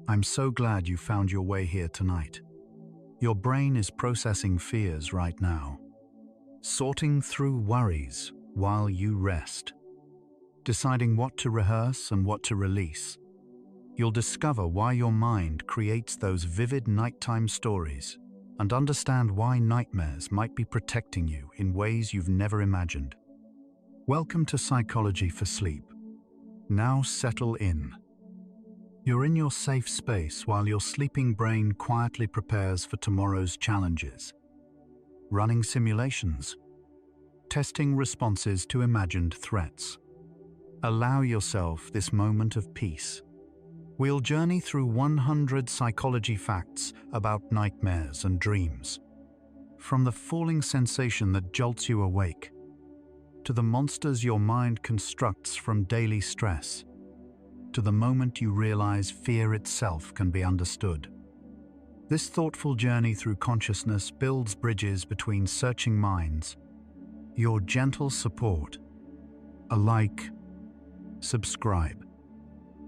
I'm so glad you found your way here tonight. Your brain is processing fears right now, sorting through worries while you rest, deciding what to rehearse and what to release. You'll discover why your mind creates those vivid nighttime stories and understand why nightmares might be protecting you in ways you've never imagined. Welcome to Psychology for Sleep. Now settle in. You're in your safe space while your sleeping brain quietly prepares for tomorrow's challenges. Running simulations, testing responses to imagined threats. Allow yourself this moment of peace. We'll journey through 100 psychology facts about nightmares and dreams. From the falling sensation that jolts you awake, to the monsters your mind constructs from daily stress, to the moment you realize fear itself can be understood. This thoughtful journey through consciousness builds bridges between searching minds. Your gentle support, a like, subscribe,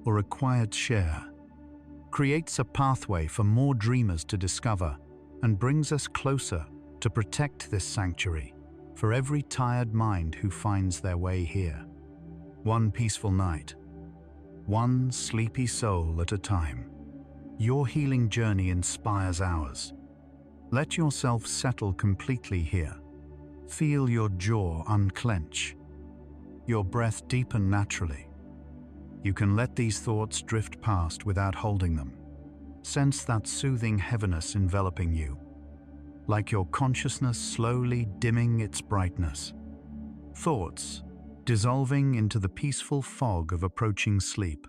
or a quiet share, creates a pathway for more dreamers to discover and brings us closer to protect this sanctuary for every tired mind who finds their way here. One peaceful night, one sleepy soul at a time. Your healing journey inspires ours. Let yourself settle completely here. Feel your jaw unclench, your breath deepen naturally. You can let these thoughts drift past without holding them. Sense that soothing heaviness enveloping you, like your consciousness slowly dimming its brightness. Thoughts dissolving into the peaceful fog of approaching sleep,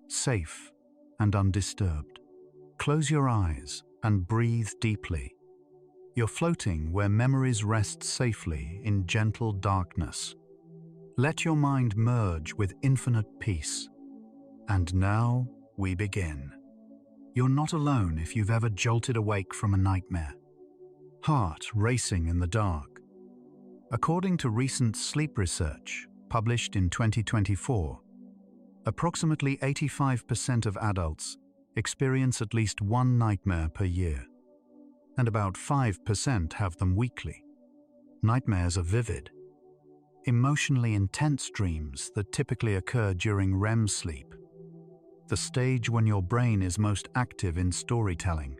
safe and undisturbed. Close your eyes and breathe deeply. You're floating where memories rest safely in gentle darkness. Let your mind merge with infinite peace. And now we begin. You're not alone if you've ever jolted awake from a nightmare, heart racing in the dark. According to recent sleep research published in 2024, approximately 85% of adults experience at least one nightmare per year, and about 5% have them weekly. Nightmares are vivid, emotionally intense dreams that typically occur during REM sleep, the stage when your brain is most active in storytelling.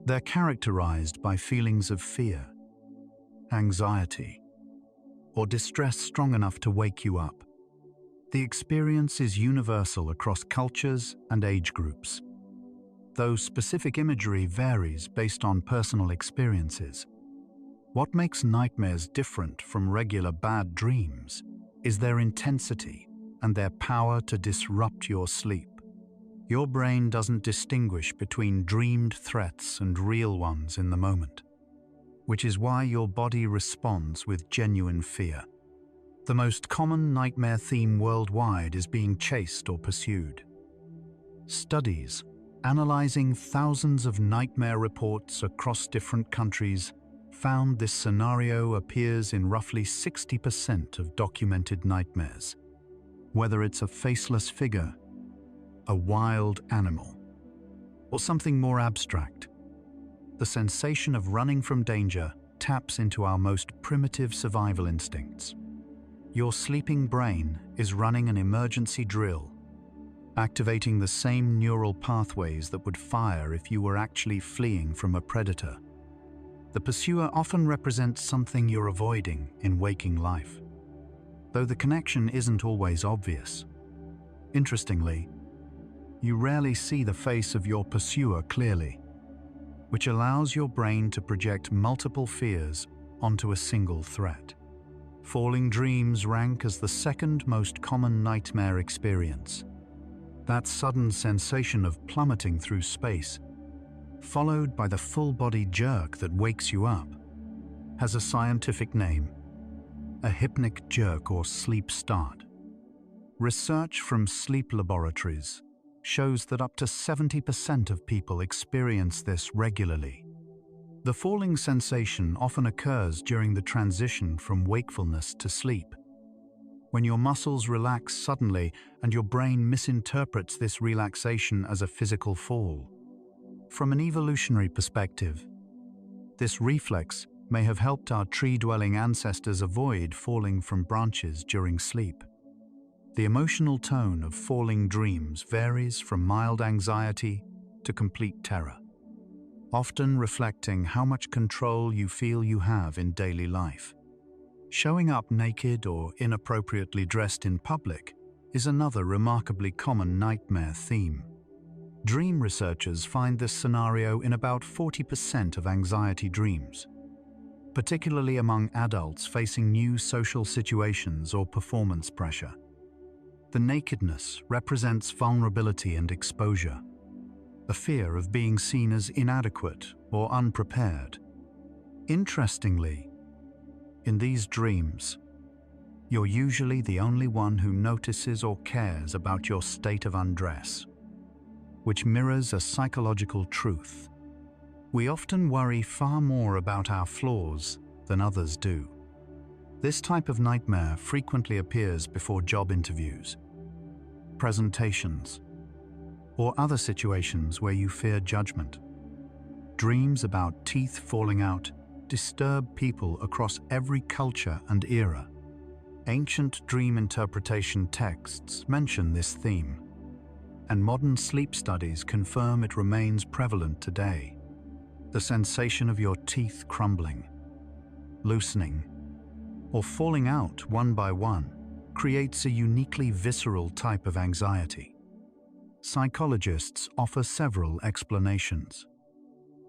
They're characterized by feelings of fear, anxiety, or distress strong enough to wake you up. The experience is universal across cultures and age groups, though specific imagery varies based on personal experiences. What makes nightmares different from regular bad dreams is their intensity and their power to disrupt your sleep. Your brain doesn't distinguish between dreamed threats and real ones in the moment, which is why your body responds with genuine fear. The most common nightmare theme worldwide is being chased or pursued. Studies analyzing thousands of nightmare reports across different countries found this scenario appears in roughly 60% of documented nightmares. Whether it's a faceless figure, a wild animal, or something more abstract, the sensation of running from danger taps into our most primitive survival instincts. Your sleeping brain is running an emergency drill, activating the same neural pathways that would fire if you were actually fleeing from a predator. The pursuer often represents something you're avoiding in waking life, though the connection isn't always obvious. Interestingly, you rarely see the face of your pursuer clearly, which allows your brain to project multiple fears onto a single threat. Falling dreams rank as the second most common nightmare experience. That sudden sensation of plummeting through space, followed by the full-body jerk that wakes you up, has a scientific name: a hypnic jerk or sleep start. Research from sleep laboratories shows that up to 70% of people experience this regularly. The falling sensation often occurs during the transition from wakefulness to sleep, when your muscles relax suddenly and your brain misinterprets this relaxation as a physical fall. From an evolutionary perspective, this reflex may have helped our tree-dwelling ancestors avoid falling from branches during sleep. The emotional tone of falling dreams varies from mild anxiety to complete terror, often reflecting how much control you feel you have in daily life. Showing up naked or inappropriately dressed in public is another remarkably common nightmare theme. Dream researchers find this scenario in about 40% of anxiety dreams, particularly among adults facing new social situations or performance pressure. The nakedness represents vulnerability and exposure, a fear of being seen as inadequate or unprepared. Interestingly, in these dreams, you're usually the only one who notices or cares about your state of undress, which mirrors a psychological truth. We often worry far more about our flaws than others do. This type of nightmare frequently appears before job interviews, presentations, or other situations where you fear judgment. Dreams about teeth falling out disturb people across every culture and era. Ancient dream interpretation texts mention this theme, and modern sleep studies confirm it remains prevalent today. The sensation of your teeth crumbling, loosening, or falling out one by one creates a uniquely visceral type of anxiety. Psychologists offer several explanations.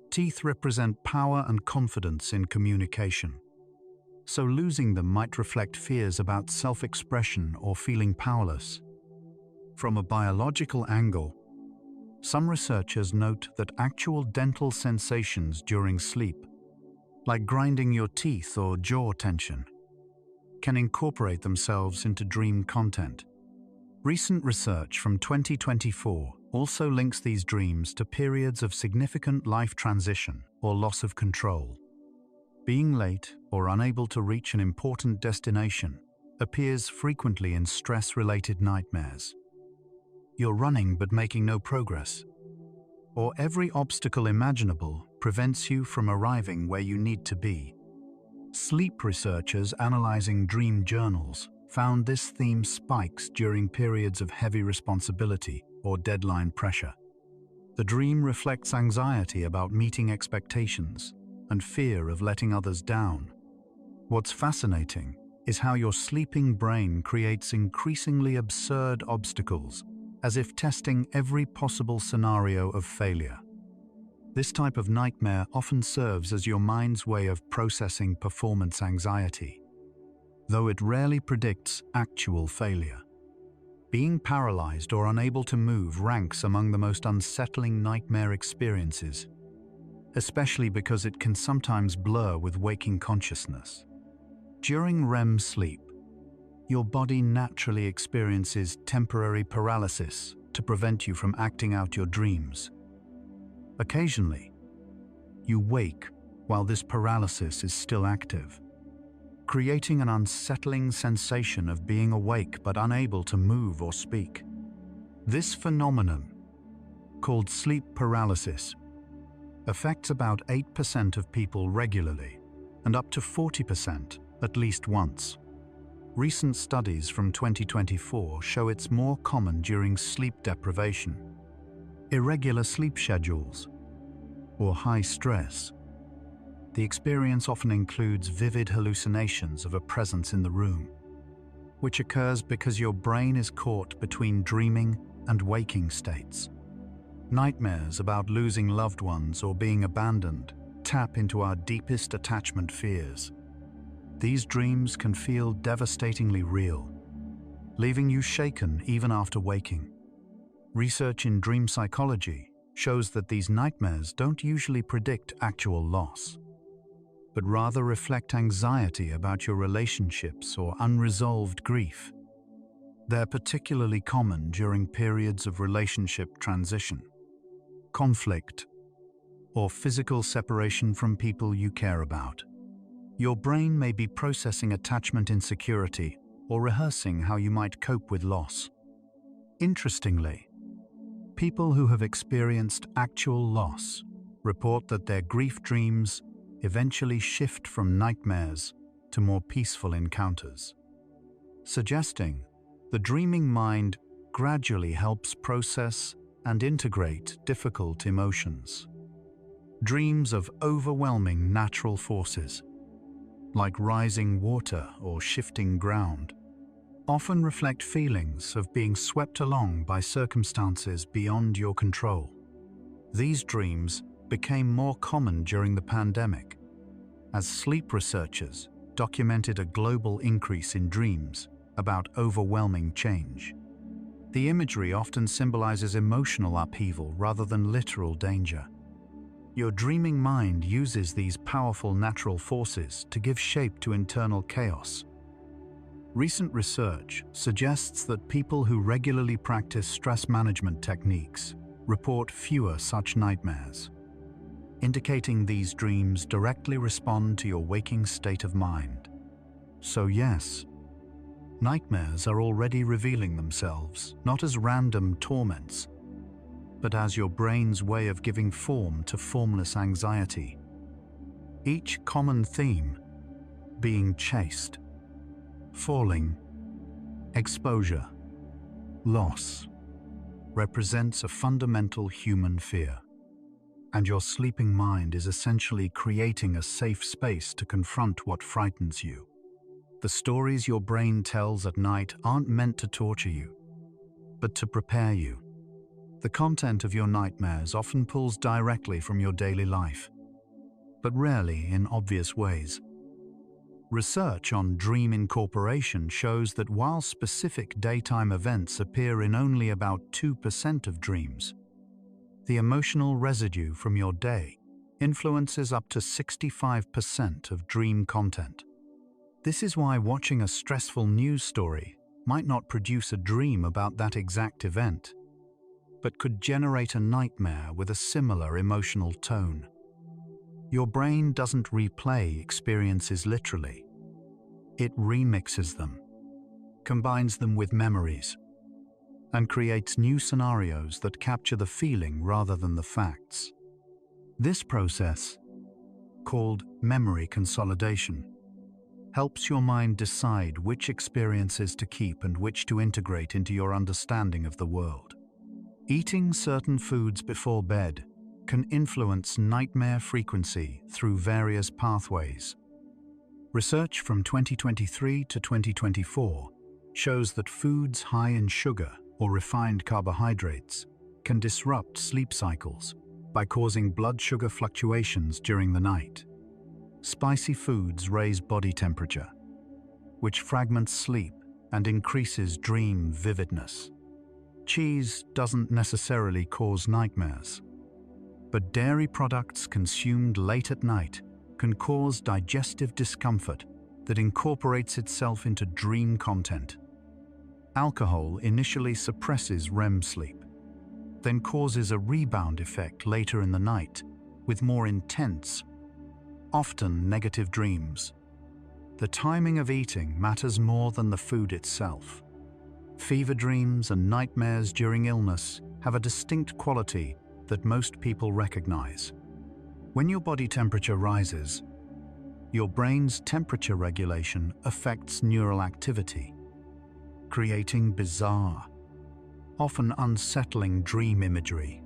Teeth represent power and confidence in communication, so losing them might reflect fears about self-expression or feeling powerless. From a biological angle, some researchers note that actual dental sensations during sleep, like grinding your teeth or jaw tension, can incorporate themselves into dream content. Recent research from 2024 also links these dreams to periods of significant life transition or loss of control. Being late or unable to reach an important destination appears frequently in stress-related nightmares. You're running but making no progress, or every obstacle imaginable prevents you from arriving where you need to be. Sleep researchers analyzing dream journals found this theme spikes during periods of heavy responsibility or deadline pressure. The dream reflects anxiety about meeting expectations and fear of letting others down. What's fascinating is how your sleeping brain creates increasingly absurd obstacles, as if testing every possible scenario of failure. This type of nightmare often serves as your mind's way of processing performance anxiety, though it rarely predicts actual failure. Being paralyzed or unable to move ranks among the most unsettling nightmare experiences, especially because it can sometimes blur with waking consciousness. During REM sleep, your body naturally experiences temporary paralysis to prevent you from acting out your dreams. Occasionally, you wake while this paralysis is still active, creating an unsettling sensation of being awake but unable to move or speak. This phenomenon, called sleep paralysis, affects about 8% of people regularly and up to 40% at least once. Recent studies from 2024 show it's more common during sleep deprivation, irregular sleep schedules, or high stress. The experience often includes vivid hallucinations of a presence in the room, which occurs because your brain is caught between dreaming and waking states. Nightmares about losing loved ones or being abandoned tap into our deepest attachment fears. These dreams can feel devastatingly real, leaving you shaken even after waking. Research in dream psychology shows that these nightmares don't usually predict actual loss, but rather reflect anxiety about your relationships or unresolved grief. They're particularly common during periods of relationship transition, conflict, or physical separation from people you care about. Your brain may be processing attachment insecurity or rehearsing how you might cope with loss. Interestingly, people who have experienced actual loss report that their grief dreams eventually shift from nightmares to more peaceful encounters, suggesting the dreaming mind gradually helps process and integrate difficult emotions. Dreams of overwhelming natural forces, like rising water or shifting ground, often reflect feelings of being swept along by circumstances beyond your control. These dreams became more common during the pandemic, as sleep researchers documented a global increase in dreams about overwhelming change. The imagery often symbolizes emotional upheaval rather than literal danger. Your dreaming mind uses these powerful natural forces to give shape to internal chaos. Recent research suggests that people who regularly practice stress management techniques report fewer such nightmares, indicating these dreams directly respond to your waking state of mind. So yes, nightmares are already revealing themselves not as random torments, but as your brain's way of giving form to formless anxiety. Each common theme, being chased, falling, exposure, loss, represents a fundamental human fear. And your sleeping mind is essentially creating a safe space to confront what frightens you. The stories your brain tells at night aren't meant to torture you, but to prepare you. The content of your nightmares often pulls directly from your daily life, but rarely in obvious ways. Research on dream incorporation shows that while specific daytime events appear in only about 2% of dreams, the emotional residue from your day influences up to 65% of dream content. This is why watching a stressful news story might not produce a dream about that exact event, but could generate a nightmare with a similar emotional tone. Your brain doesn't replay experiences literally. It remixes them, combines them with memories, and creates new scenarios that capture the feeling rather than the facts. This process, called memory consolidation, helps your mind decide which experiences to keep and which to integrate into your understanding of the world. Eating certain foods before bed can influence nightmare frequency through various pathways. Research from 2023 to 2024 shows that foods high in sugar or refined carbohydrates can disrupt sleep cycles by causing blood sugar fluctuations during the night. Spicy foods raise body temperature, which fragments sleep and increases dream vividness. Cheese doesn't necessarily cause nightmares, but dairy products consumed late at night can cause digestive discomfort that incorporates itself into dream content. Alcohol initially suppresses REM sleep, then causes a rebound effect later in the night with more intense, often negative dreams. The timing of eating matters more than the food itself. Fever dreams and nightmares during illness have a distinct quality that most people recognize. When your body temperature rises, your brain's temperature regulation affects neural activity, creating bizarre, often unsettling dream imagery.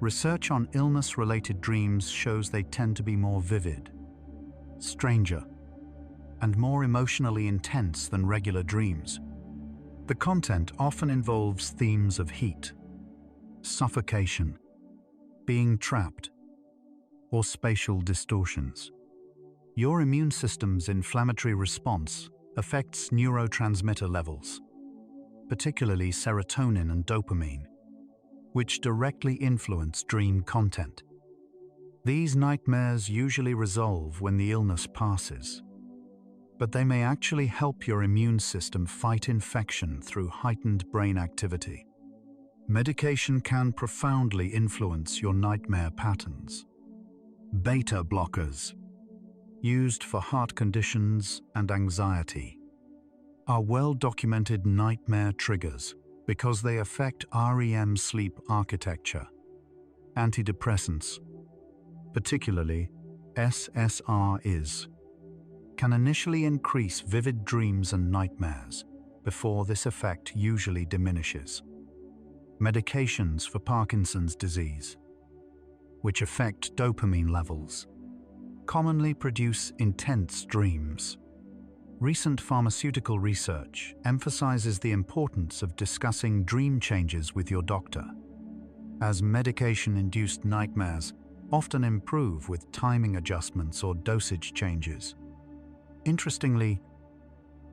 Research on illness-related dreams shows they tend to be more vivid, stranger, and more emotionally intense than regular dreams. The content often involves themes of heat, suffocation, being trapped, or spatial distortions. Your immune system's inflammatory response affects neurotransmitter levels, particularly serotonin and dopamine, which directly influence dream content. These nightmares usually resolve when the illness passes, but they may actually help your immune system fight infection through heightened brain activity. Medication can profoundly influence your nightmare patterns. Beta blockers, used for heart conditions and anxiety, are well-documented nightmare triggers because they affect REM sleep architecture. Antidepressants, particularly SSRIs, can initially increase vivid dreams and nightmares before this effect usually diminishes. Medications for Parkinson's disease, which affect dopamine levels, commonly produce intense dreams. Recent pharmaceutical research emphasizes the importance of discussing dream changes with your doctor, as medication-induced nightmares often improve with timing adjustments or dosage changes. Interestingly,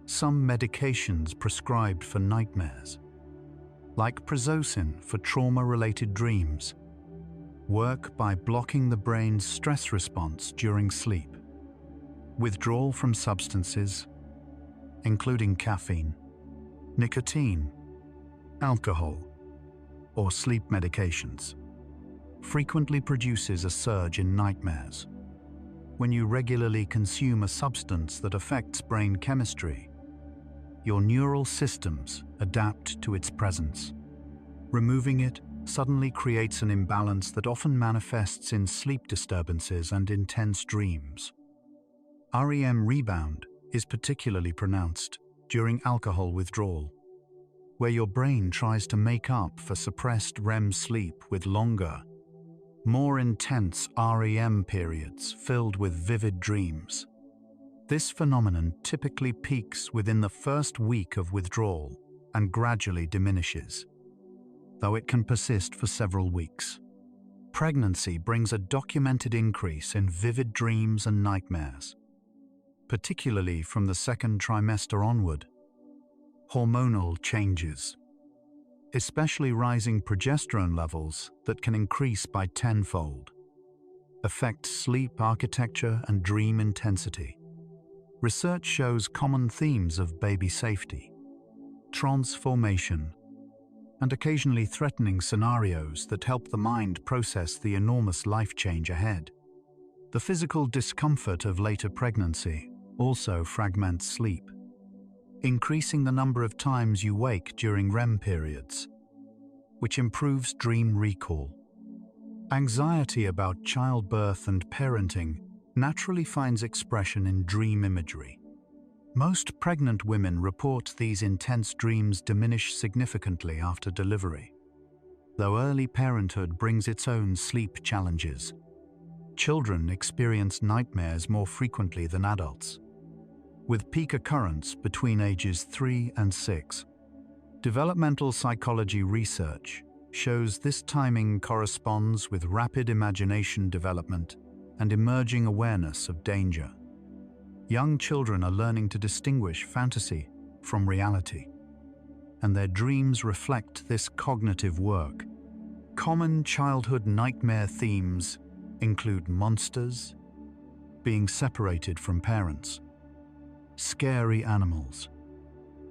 some medications prescribed for nightmares, like prazosin for trauma-related dreams, work by blocking the brain's stress response during sleep. Withdrawal from substances, including caffeine, nicotine, alcohol, or sleep medications, frequently produces a surge in nightmares. When you regularly consume a substance that affects brain chemistry, your neural systems adapt to its presence. Removing it suddenly creates an imbalance that often manifests in sleep disturbances and intense dreams. REM rebound is particularly pronounced during alcohol withdrawal, where your brain tries to make up for suppressed REM sleep with longer, more intense REM periods filled with vivid dreams. This phenomenon typically peaks within the first week of withdrawal and gradually diminishes, though it can persist for several weeks. Pregnancy brings a documented increase in vivid dreams and nightmares, particularly from the second trimester onward. Hormonal changes, especially rising progesterone levels that can increase by tenfold, affect sleep architecture and dream intensity. Research shows common themes of baby safety, transformation, and occasionally threatening scenarios that help the mind process the enormous life change ahead. The physical discomfort of later pregnancy also fragments sleep, increasing the number of times you wake during REM periods, which improves dream recall. Anxiety about childbirth and parenting naturally finds expression in dream imagery. Most pregnant women report these intense dreams diminish significantly after delivery. Though early parenthood brings its own sleep challenges, children experience nightmares more frequently than adults, with peak occurrence between ages 3 and 6. Developmental psychology research shows this timing corresponds with rapid imagination development and emerging awareness of danger. Young children are learning to distinguish fantasy from reality, and their dreams reflect this cognitive work. Common childhood nightmare themes include monsters, being separated from parents, scary animals,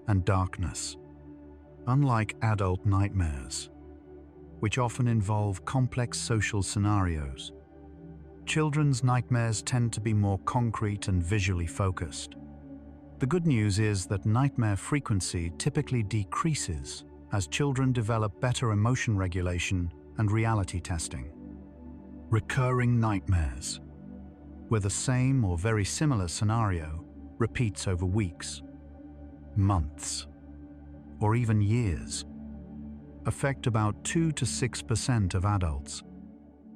and darkness. Unlike adult nightmares, which often involve complex social scenarios, children's nightmares tend to be more concrete and visually focused. The good news is that nightmare frequency typically decreases as children develop better emotion regulation and reality testing. Recurring nightmares, where the same or very similar scenario repeats over weeks, months, or even years, affect about 2 to 6% of adults.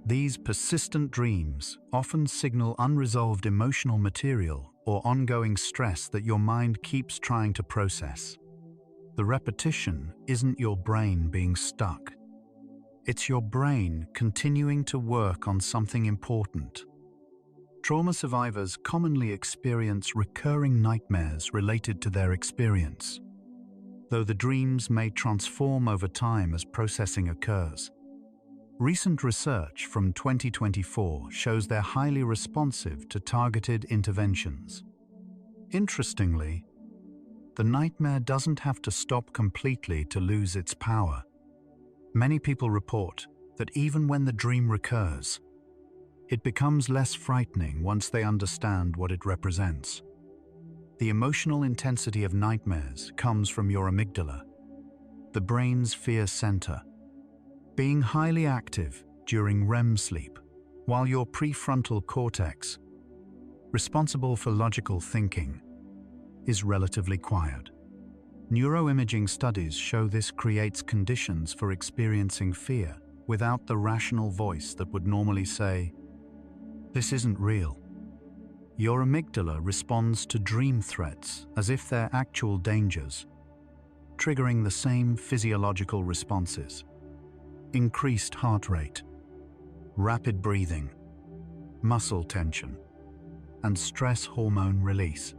These persistent dreams often signal unresolved emotional material or ongoing stress that your mind keeps trying to process. The repetition isn't your brain being stuck. It's your brain continuing to work on something important. Trauma survivors commonly experience recurring nightmares related to their experience, though the dreams may transform over time as processing occurs. Recent research from 2024 shows they're highly responsive to targeted interventions. Interestingly, the nightmare doesn't have to stop completely to lose its power. Many people report that even when the dream recurs, it becomes less frightening once they understand what it represents. The emotional intensity of nightmares comes from your amygdala, the brain's fear center, being highly active during REM sleep, while your prefrontal cortex, responsible for logical thinking, is relatively quiet. Neuroimaging studies show this creates conditions for experiencing fear without the rational voice that would normally say, "This isn't real." Your amygdala responds to dream threats as if they're actual dangers, triggering the same physiological responses: increased heart rate, rapid breathing, muscle tension, and stress hormone release.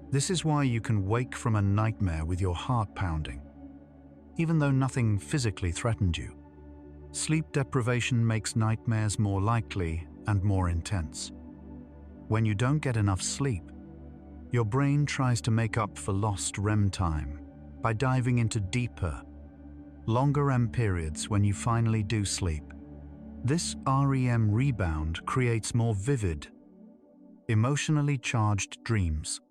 This is why you can wake from a nightmare with your heart pounding, even though nothing physically threatened you. Sleep deprivation makes nightmares more likely and more intense. When you don't get enough sleep, your brain tries to make up for lost REM time by diving into deeper, longer REM periods when you finally do sleep. This REM rebound creates more vivid, emotionally charged dreams.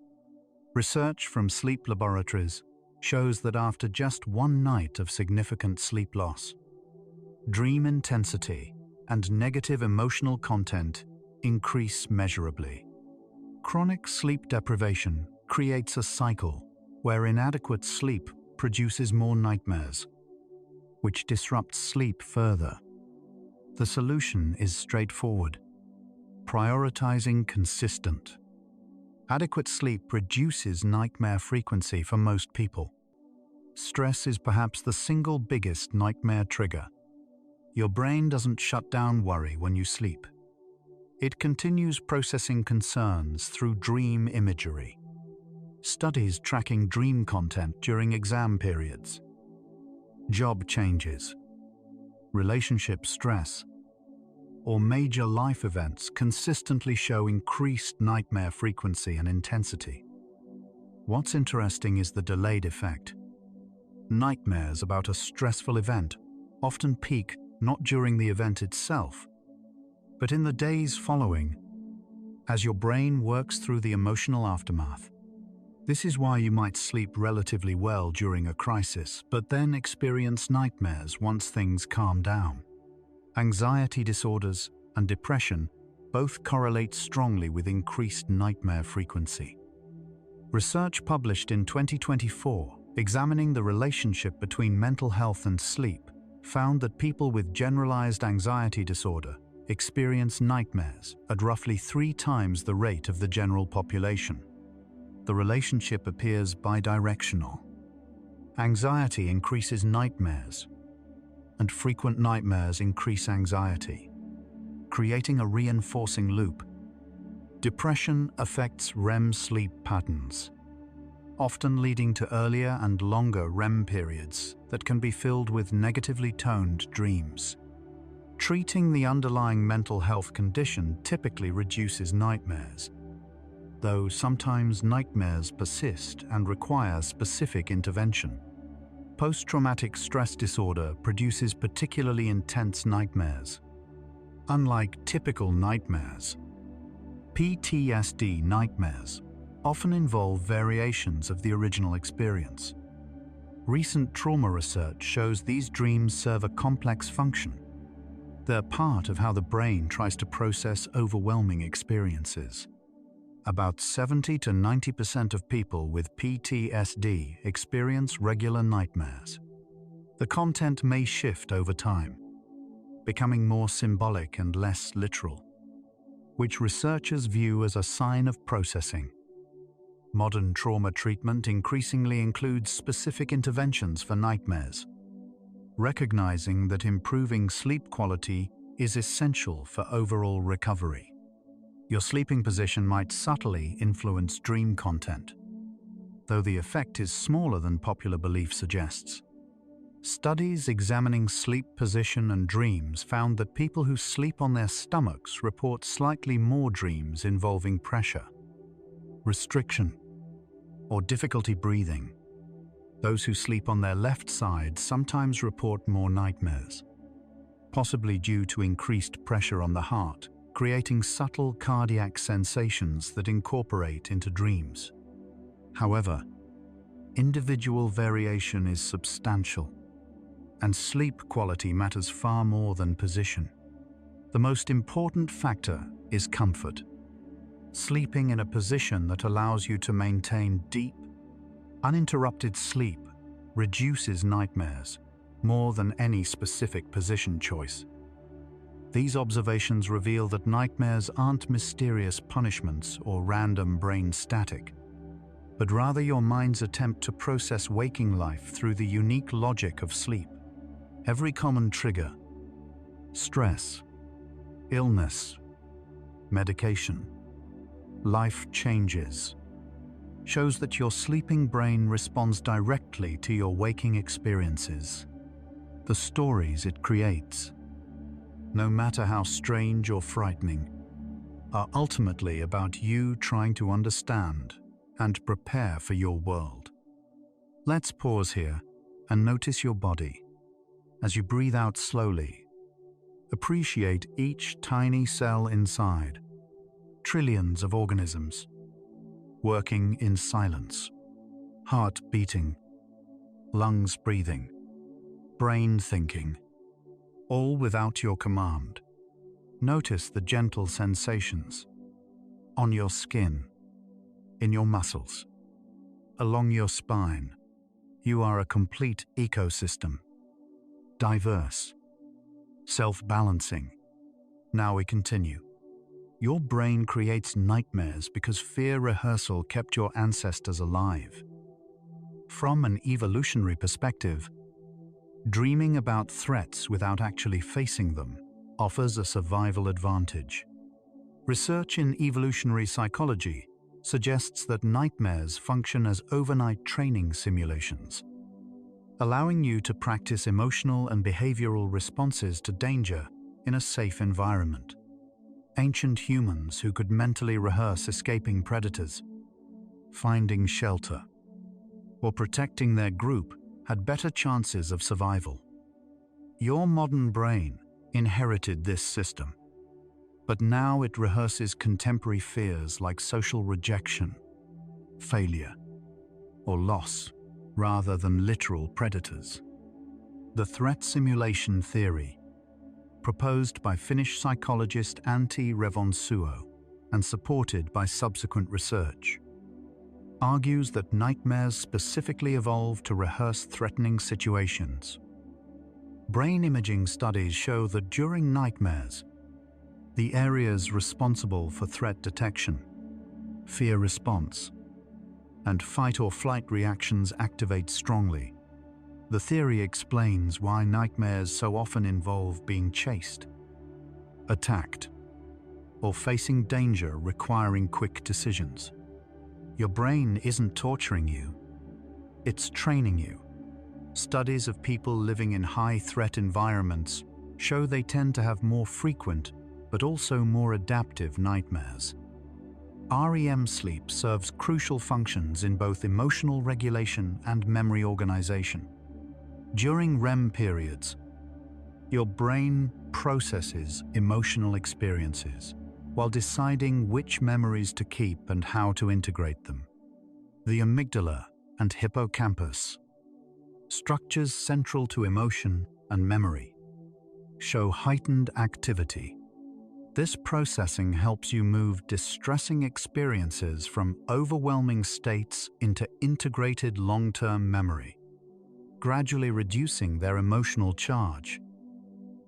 Research from sleep laboratories shows that after just one night of significant sleep loss, dream intensity and negative emotional content increase measurably. Chronic sleep deprivation creates a cycle where inadequate sleep produces more nightmares, which disrupts sleep further. The solution is straightforward: prioritizing consistent, adequate sleep reduces nightmare frequency for most people. Stress is perhaps the single biggest nightmare trigger. Your brain doesn't shut down worry when you sleep. It continues processing concerns through dream imagery. Studies tracking dream content during exam periods, job changes, relationship stress, or major life events consistently show increased nightmare frequency and intensity. What's interesting is the delayed effect. Nightmares about a stressful event often peak not during the event itself, but in the days following, as your brain works through the emotional aftermath. This is why you might sleep relatively well during a crisis, but then experience nightmares once things calm down. Anxiety disorders and depression both correlate strongly with increased nightmare frequency. Research published in 2024 examining the relationship between mental health and sleep found that people with generalized anxiety disorder experience nightmares at roughly 3 times the rate of the general population. The relationship appears bidirectional. Anxiety increases nightmares, and frequent nightmares increase anxiety, creating a reinforcing loop. Depression affects REM sleep patterns, often leading to earlier and longer REM periods that can be filled with negatively toned dreams. Treating the underlying mental health condition typically reduces nightmares, though sometimes nightmares persist and require specific intervention. Post-traumatic stress disorder produces particularly intense nightmares. Unlike typical nightmares, PTSD nightmares often involve variations of the original experience. Recent trauma research shows these dreams serve a complex function. They're part of how the brain tries to process overwhelming experiences. About 70 to 90% of people with PTSD experience regular nightmares. The content may shift over time, becoming more symbolic and less literal, which researchers view as a sign of processing. Modern trauma treatment increasingly includes specific interventions for nightmares, recognizing that improving sleep quality is essential for overall recovery. Your sleeping position might subtly influence dream content, though the effect is smaller than popular belief suggests. Studies examining sleep position and dreams found that people who sleep on their stomachs report slightly more dreams involving pressure, restriction, or difficulty breathing. Those who sleep on their left side sometimes report more nightmares, possibly due to increased pressure on the heart, creating subtle cardiac sensations that incorporate into dreams. However, individual variation is substantial, and sleep quality matters far more than position. The most important factor is comfort. Sleeping in a position that allows you to maintain deep, uninterrupted sleep reduces nightmares more than any specific position choice. These observations reveal that nightmares aren't mysterious punishments or random brain static, but rather your mind's attempt to process waking life through the unique logic of sleep. Every common trigger, stress, illness, medication, life changes, shows that your sleeping brain responds directly to your waking experiences. The stories it creates, no matter how strange or frightening, are ultimately about you trying to understand and prepare for your world. Let's pause here and notice your body. As you breathe out slowly, appreciate each tiny cell inside, trillions of organisms, working in silence, heart beating, lungs breathing, brain thinking, all without your command. Notice the gentle sensations on your skin, in your muscles, along your spine. You are a complete ecosystem, diverse, self-balancing. Now we continue. Your brain creates nightmares because fear rehearsal kept your ancestors alive. From an evolutionary perspective, dreaming about threats without actually facing them offers a survival advantage. Research in evolutionary psychology suggests that nightmares function as overnight training simulations, allowing you to practice emotional and behavioral responses to danger in a safe environment. Ancient humans who could mentally rehearse escaping predators, finding shelter, or protecting their group had better chances of survival. Your modern brain inherited this system, but now it rehearses contemporary fears like social rejection, failure, or loss, rather than literal predators. The threat simulation theory, proposed by Finnish psychologist Antti Revonsuo and supported by subsequent research, argues that nightmares specifically evolved to rehearse threatening situations. Brain imaging studies show that during nightmares, the areas responsible for threat detection, fear response, and fight or flight reactions activate strongly. The theory explains why nightmares so often involve being chased, attacked, or facing danger requiring quick decisions. Your brain isn't torturing you, it's training you. Studies of people living in high-threat environments show they tend to have more frequent but also more adaptive nightmares. REM sleep serves crucial functions in both emotional regulation and memory organization. During REM periods, your brain processes emotional experiences while deciding which memories to keep and how to integrate them. The amygdala and hippocampus, structures central to emotion and memory, show heightened activity. This processing helps you move distressing experiences from overwhelming states into integrated long-term memory, gradually reducing their emotional charge.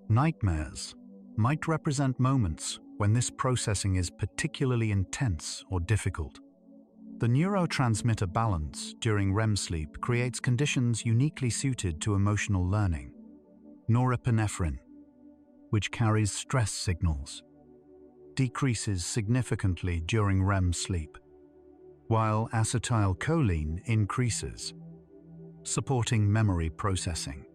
Nightmares might represent moments when this processing is particularly intense or difficult. The neurotransmitter balance during REM sleep creates conditions uniquely suited to emotional learning. Norepinephrine, which carries stress signals, decreases significantly during REM sleep, while acetylcholine increases, supporting memory processing.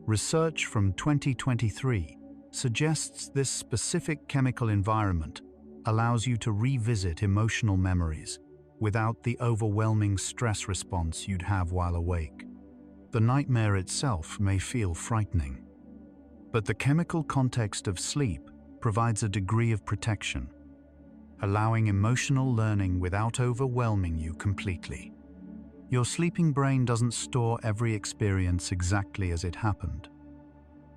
Research from 2023 suggests this specific chemical environment allows you to revisit emotional memories without the overwhelming stress response you'd have while awake. The nightmare itself may feel frightening, but the chemical context of sleep provides a degree of protection. allowing emotional learning without overwhelming you completely. Your sleeping brain doesn't store every experience exactly as it happened.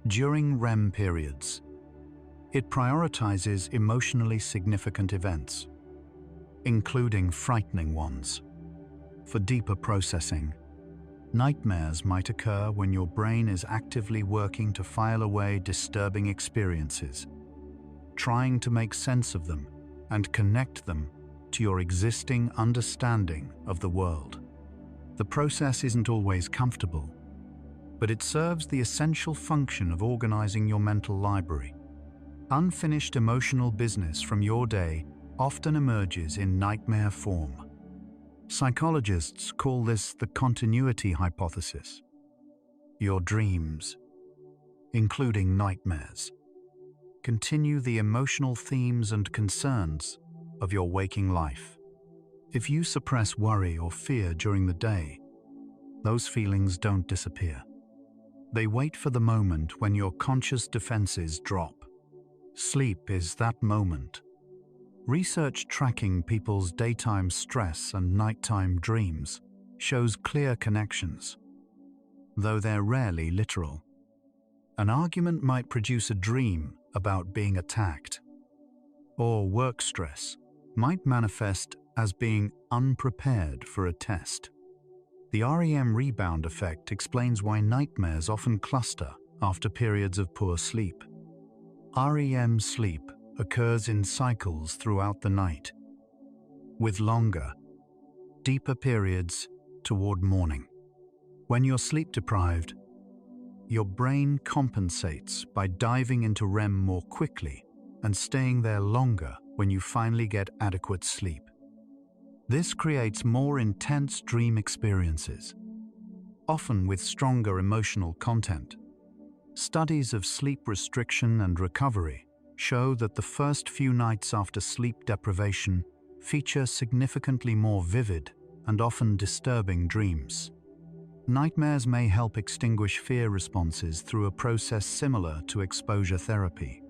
During REM periods, it prioritizes emotionally significant events, including frightening ones. For deeper processing, nightmares might occur when your brain is actively working to file away disturbing experiences, trying to make sense of them and connect them to your existing understanding of the world. The process isn't always comfortable, but it serves the essential function of organizing your mental library. Unfinished emotional business from your day often emerges in nightmare form. Psychologists call this the continuity hypothesis. Your dreams, including nightmares, continue the emotional themes and concerns of your waking life. If you suppress worry or fear during the day, those feelings don't disappear. They wait for the moment when your conscious defenses drop. Sleep is that moment. Research tracking people's daytime stress and nighttime dreams shows clear connections, though they're rarely literal. An argument might produce a dream about being attacked, or work stress might manifest as being unprepared for a test. The REM rebound effect explains why nightmares often cluster after periods of poor sleep. REM sleep occurs in cycles throughout the night, with longer, deeper periods toward morning. When you're sleep deprived, your brain compensates by diving into REM more quickly and staying there longer when you finally get adequate sleep. This creates more intense dream experiences, often with stronger emotional content. Studies of sleep restriction and recovery show that the first few nights after sleep deprivation feature significantly more vivid and often disturbing dreams. Nightmares may help extinguish fear responses through a process similar to exposure therapy.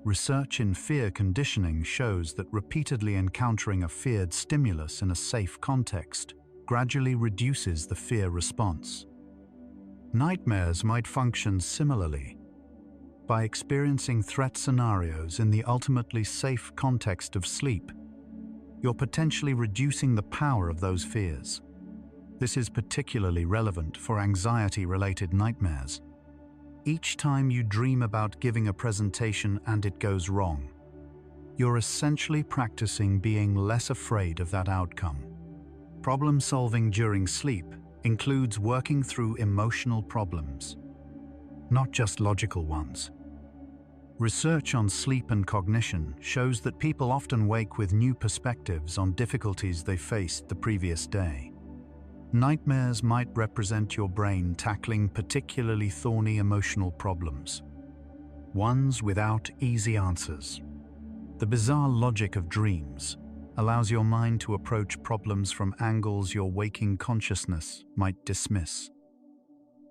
Research in fear conditioning shows that repeatedly encountering a feared stimulus in a safe context gradually reduces the fear response. Nightmares might function similarly. By experiencing threat scenarios in the ultimately safe context of sleep, you're potentially reducing the power of those fears. This is particularly relevant for anxiety-related nightmares. Each time you dream about giving a presentation and it goes wrong, you're essentially practicing being less afraid of that outcome. Problem solving during sleep includes working through emotional problems, not just logical ones. Research on sleep and cognition shows that people often wake with new perspectives on difficulties they faced the previous day. Nightmares might represent your brain tackling particularly thorny emotional problems, ones without easy answers. The bizarre logic of dreams allows your mind to approach problems from angles your waking consciousness might dismiss.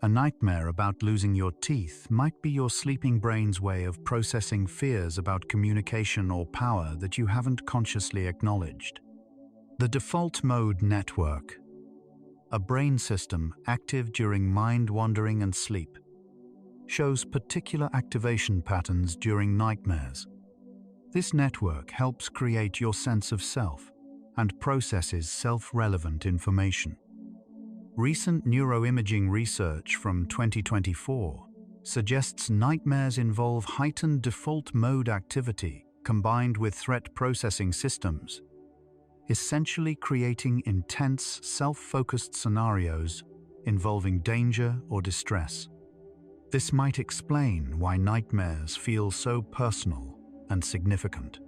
A nightmare about losing your teeth might be your sleeping brain's way of processing fears about communication or power that you haven't consciously acknowledged. The default mode network, a brain system active during mind-wandering and sleep, shows particular activation patterns during nightmares. This network helps create your sense of self and processes self-relevant information. Recent neuroimaging research from 2024 suggests nightmares involve heightened default mode activity combined with threat processing systems, essentially creating intense, self-focused scenarios involving danger or distress. This might explain why nightmares feel so personal and significant.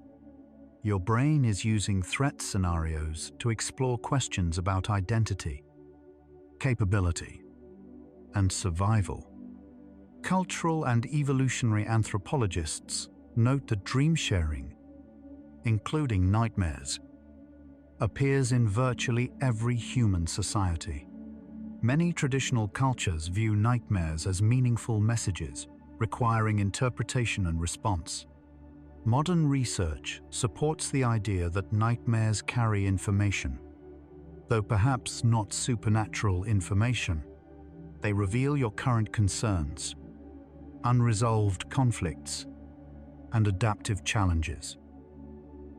Your brain is using threat scenarios to explore questions about identity, capability, and survival. Cultural and evolutionary anthropologists note that dream sharing, including nightmares, appears in virtually every human society. Many traditional cultures view nightmares as meaningful messages requiring interpretation and response. Modern research supports the idea that nightmares carry information. Though perhaps not supernatural information, they reveal your current concerns, unresolved conflicts, and adaptive challenges.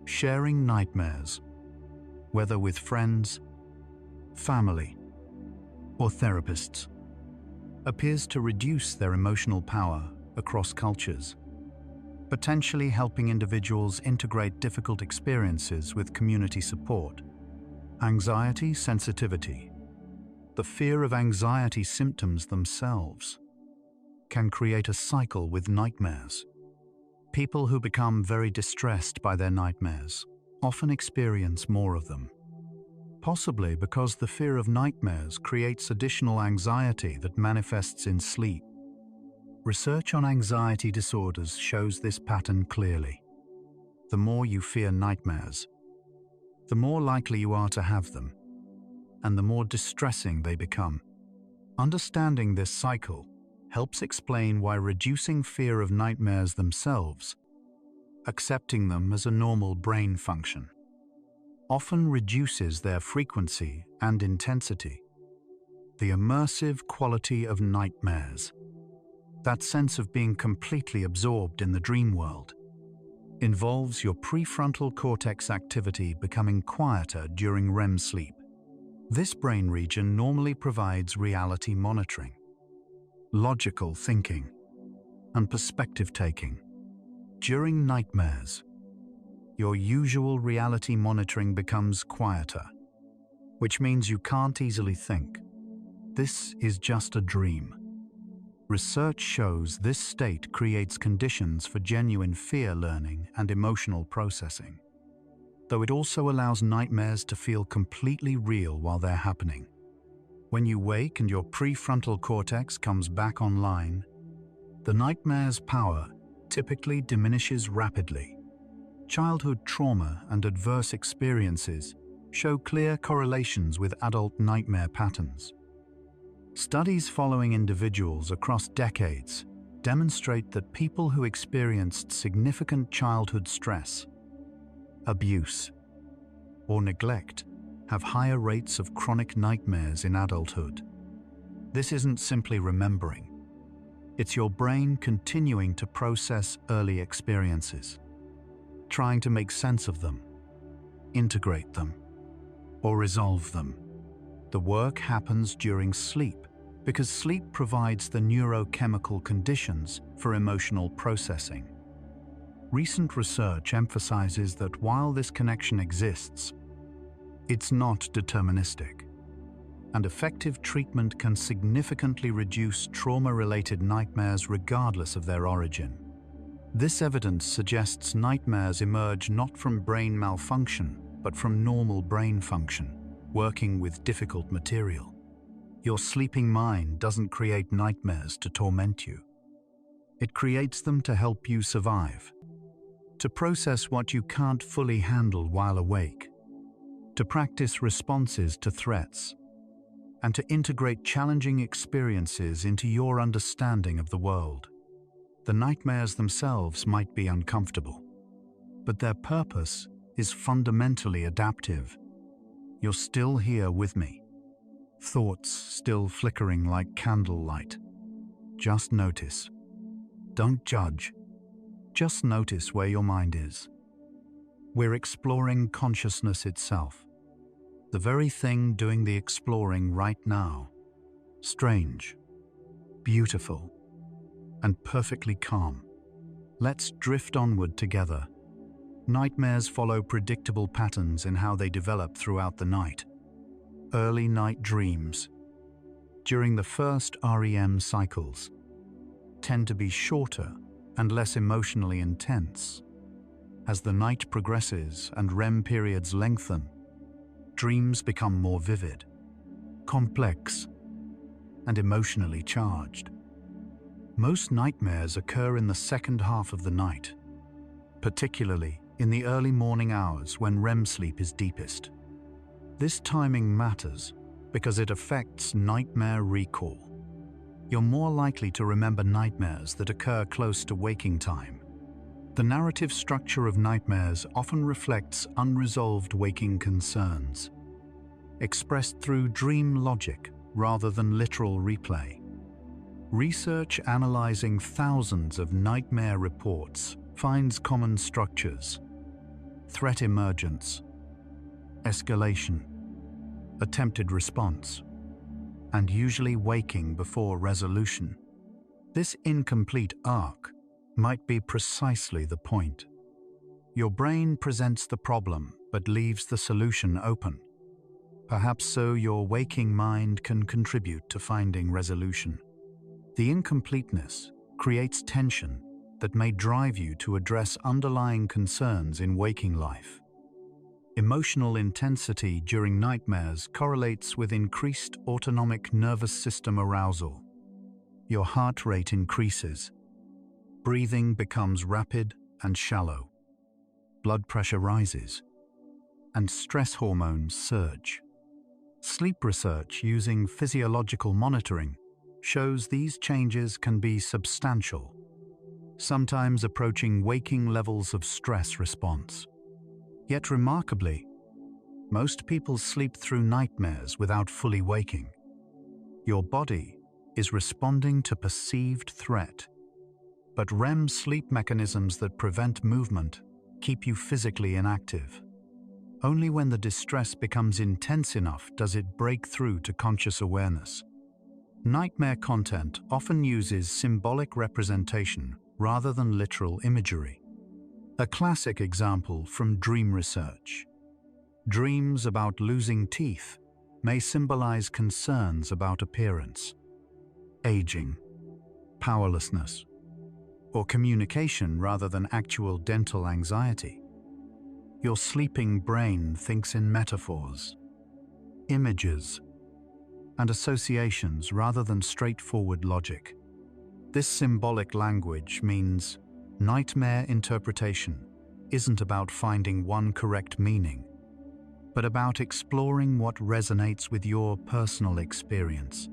Sharing nightmares, whether with friends, family, or therapists, appears to reduce their emotional power across cultures, potentially helping individuals integrate difficult experiences with community support. Anxiety sensitivity. The fear of anxiety symptoms themselves can create a cycle with nightmares. People who become very distressed by their nightmares often experience more of them, possibly because the fear of nightmares creates additional anxiety that manifests in sleep. Research on anxiety disorders shows this pattern clearly. The more you fear nightmares, the more likely you are to have them, and the more distressing they become. Understanding this cycle helps explain why reducing fear of nightmares themselves, accepting them as a normal brain function, often reduces their frequency and intensity. The immersive quality of nightmares, that sense of being completely absorbed in the dream world, involves your prefrontal cortex activity becoming quieter during REM sleep. This brain region normally provides reality monitoring, logical thinking, and perspective taking. During nightmares, your usual reality monitoring becomes quieter, which means you can't easily think. This is just a dream. Research shows this state creates conditions for genuine fear learning and emotional processing, though it also allows nightmares to feel completely real while they're happening. When you wake and your prefrontal cortex comes back online, the nightmare's power typically diminishes rapidly. Childhood trauma and adverse experiences show clear correlations with adult nightmare patterns. Studies following individuals across decades demonstrate that people who experienced significant childhood stress, abuse, or neglect have higher rates of chronic nightmares in adulthood. This isn't simply remembering. It's your brain continuing to process early experiences, trying to make sense of them, integrate them, or resolve them. The work happens during sleep because sleep provides the neurochemical conditions for emotional processing. Recent research emphasizes that while this connection exists, it's not deterministic, and effective treatment can significantly reduce trauma-related nightmares regardless of their origin. This evidence suggests nightmares emerge not from brain malfunction, but from normal brain function, working with difficult material. Your sleeping mind doesn't create nightmares to torment you. It creates them to help you survive, to process what you can't fully handle while awake, to practice responses to threats, and to integrate challenging experiences into your understanding of the world. The nightmares themselves might be uncomfortable, but their purpose is fundamentally adaptive. You're still here with me, thoughts still flickering like candlelight. Just notice. Don't judge. Just notice where your mind is. We're exploring consciousness itself, the very thing doing the exploring right now. Strange, beautiful, and perfectly calm. Let's drift onward together. Nightmares follow predictable patterns in how they develop throughout the night. Early night dreams, during the first REM cycles, tend to be shorter and less emotionally intense. As the night progresses and REM periods lengthen, dreams become more vivid, complex, and emotionally charged. Most nightmares occur in the second half of the night, particularly in the early morning hours when REM sleep is deepest. This timing matters because it affects nightmare recall. You're more likely to remember nightmares that occur close to waking time, The narrative structure of nightmares often reflects unresolved waking concerns, expressed through dream logic rather than literal replay. Research analyzing thousands of nightmare reports finds common structures: threat emergence, escalation, attempted response, and usually waking before resolution. This incomplete arc might be precisely the point. Your brain presents the problem but leaves the solution open. Perhaps so your waking mind can contribute to finding resolution. The incompleteness creates tension that may drive you to address underlying concerns in waking life. Emotional intensity during nightmares correlates with increased autonomic nervous system arousal. Your heart rate increases. Breathing becomes rapid and shallow. Blood pressure rises, and stress hormones surge. Sleep research using physiological monitoring shows these changes can be substantial, sometimes approaching waking levels of stress response. Yet remarkably, most people sleep through nightmares without fully waking. Your body is responding to perceived threat, but REM sleep mechanisms that prevent movement keep you physically inactive. Only when the distress becomes intense enough does it break through to conscious awareness. Nightmare content often uses symbolic representation rather than literal imagery. A classic example from dream research. Dreams about losing teeth may symbolize concerns about appearance, aging, powerlessness, or communication rather than actual dental anxiety. Your sleeping brain thinks in metaphors, images, and associations rather than straightforward logic. This symbolic language means nightmare interpretation isn't about finding one correct meaning, but about exploring what resonates with your personal experience.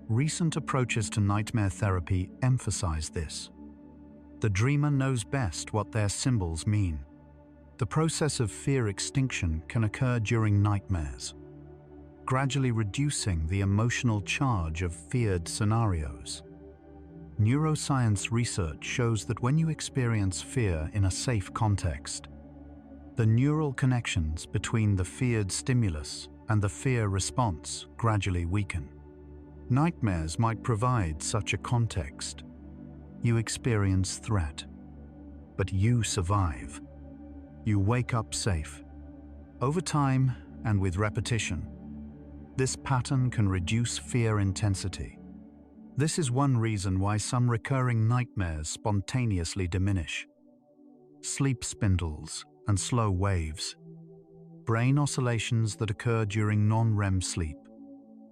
Recent approaches to nightmare therapy emphasize this. The dreamer knows best what their symbols mean. The process of fear extinction can occur during nightmares, gradually reducing the emotional charge of feared scenarios. Neuroscience research shows that when you experience fear in a safe context, the neural connections between the feared stimulus and the fear response gradually weaken. Nightmares might provide such a context. You experience threat, but you survive. You wake up safe. Over time and with repetition, this pattern can reduce fear intensity. This is one reason why some recurring nightmares spontaneously diminish. Sleep spindles and slow waves, brain oscillations that occur during non-REM sleep,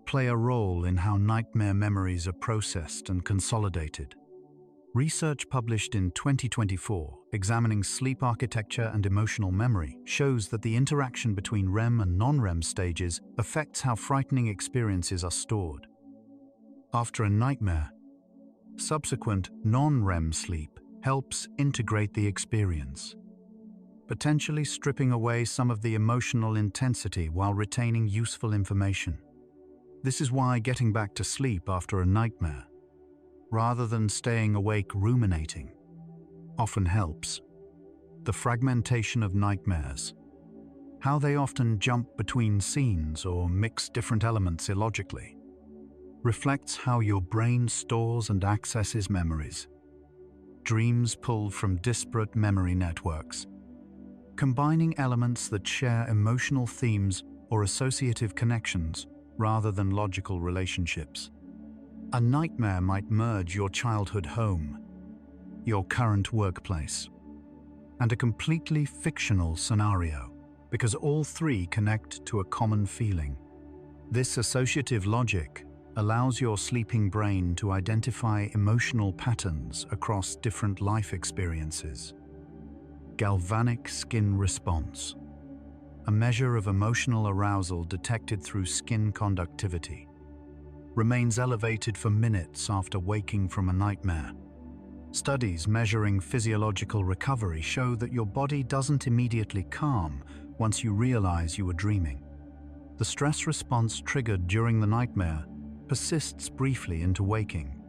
play a role in how nightmare memories are processed and consolidated. Research published in 2024 examining sleep architecture and emotional memory shows that the interaction between REM and non-REM stages affects how frightening experiences are stored. After a nightmare, subsequent non-REM sleep helps integrate the experience, potentially stripping away some of the emotional intensity while retaining useful information. This is why getting back to sleep after a nightmare, rather than staying awake ruminating, often helps. The fragmentation of nightmares, how they often jump between scenes or mix different elements illogically, reflects how your brain stores and accesses memories. Dreams pull from disparate memory networks, combining elements that share emotional themes or associative connections rather than logical relationships. A nightmare might merge your childhood home, your current workplace, and a completely fictional scenario, because all three connect to a common feeling. This associative logic allows your sleeping brain to identify emotional patterns across different life experiences. Galvanic skin response, a measure of emotional arousal detected through skin conductivity, remains elevated for minutes after waking from a nightmare. Studies measuring physiological recovery show that your body doesn't immediately calm once you realize you were dreaming. The stress response triggered during the nightmare persists briefly into waking,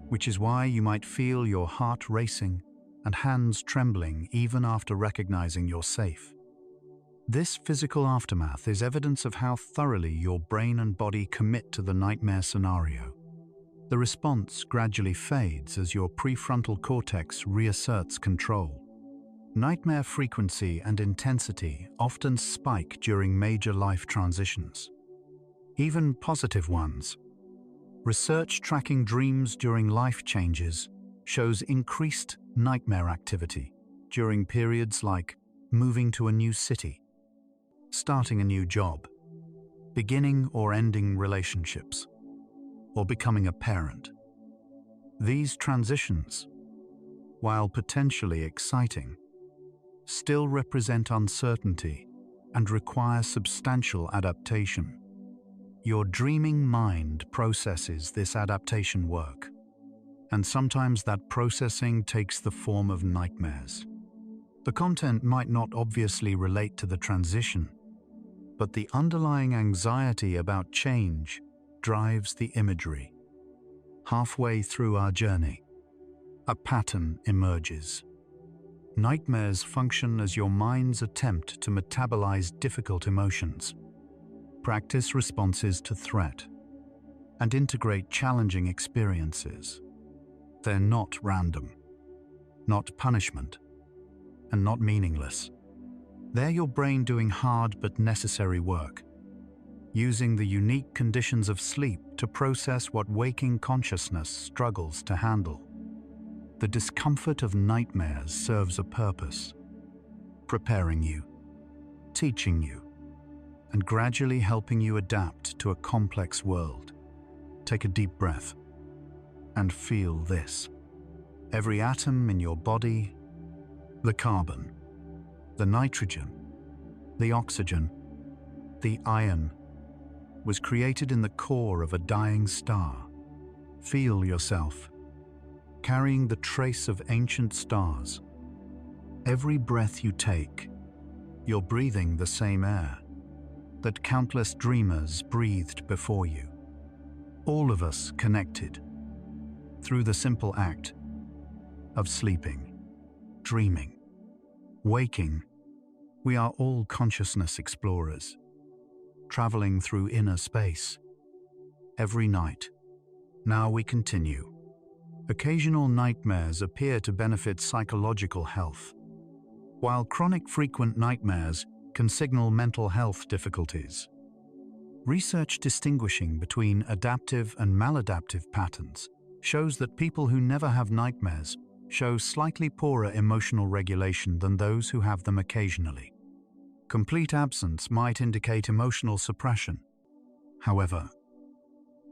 which is why you might feel your heart racing and hands trembling even after recognizing you're safe. This physical aftermath is evidence of how thoroughly your brain and body commit to the nightmare scenario. The response gradually fades as your prefrontal cortex reasserts control. Nightmare frequency and intensity often spike during major life transitions, even positive ones. Research tracking dreams during life changes shows increased nightmare activity during periods like moving to a new city, starting a new job, beginning or ending relationships, or becoming a parent. These transitions, while potentially exciting, still represent uncertainty and require substantial adaptation. Your dreaming mind processes this adaptation work, and sometimes that processing takes the form of nightmares. The content might not obviously relate to the transition, but the underlying anxiety about change drives the imagery. Halfway through our journey, a pattern emerges. Nightmares function as your mind's attempt to metabolize difficult emotions, practice responses to threat, and integrate challenging experiences. They're not random, not punishment, and not meaningless. They're your brain doing hard but necessary work, using the unique conditions of sleep to process what waking consciousness struggles to handle. The discomfort of nightmares serves a purpose, preparing you, teaching you, and gradually helping you adapt to a complex world. Take a deep breath and feel this. Every atom in your body, the carbon, the nitrogen, the oxygen, the iron, was created in the core of a dying star. Feel yourself carrying the trace of ancient stars. Every breath you take, you're breathing the same air that countless dreamers breathed before you. All of us connected through the simple act of sleeping, dreaming, waking. We are all consciousness explorers, traveling through inner space. Every night, now we continue. Occasional nightmares appear to benefit psychological health, while chronic frequent nightmares can signal mental health difficulties. Research distinguishing between adaptive and maladaptive patterns shows that people who never have nightmares show slightly poorer emotional regulation than those who have them occasionally. Complete absence might indicate emotional suppression. However,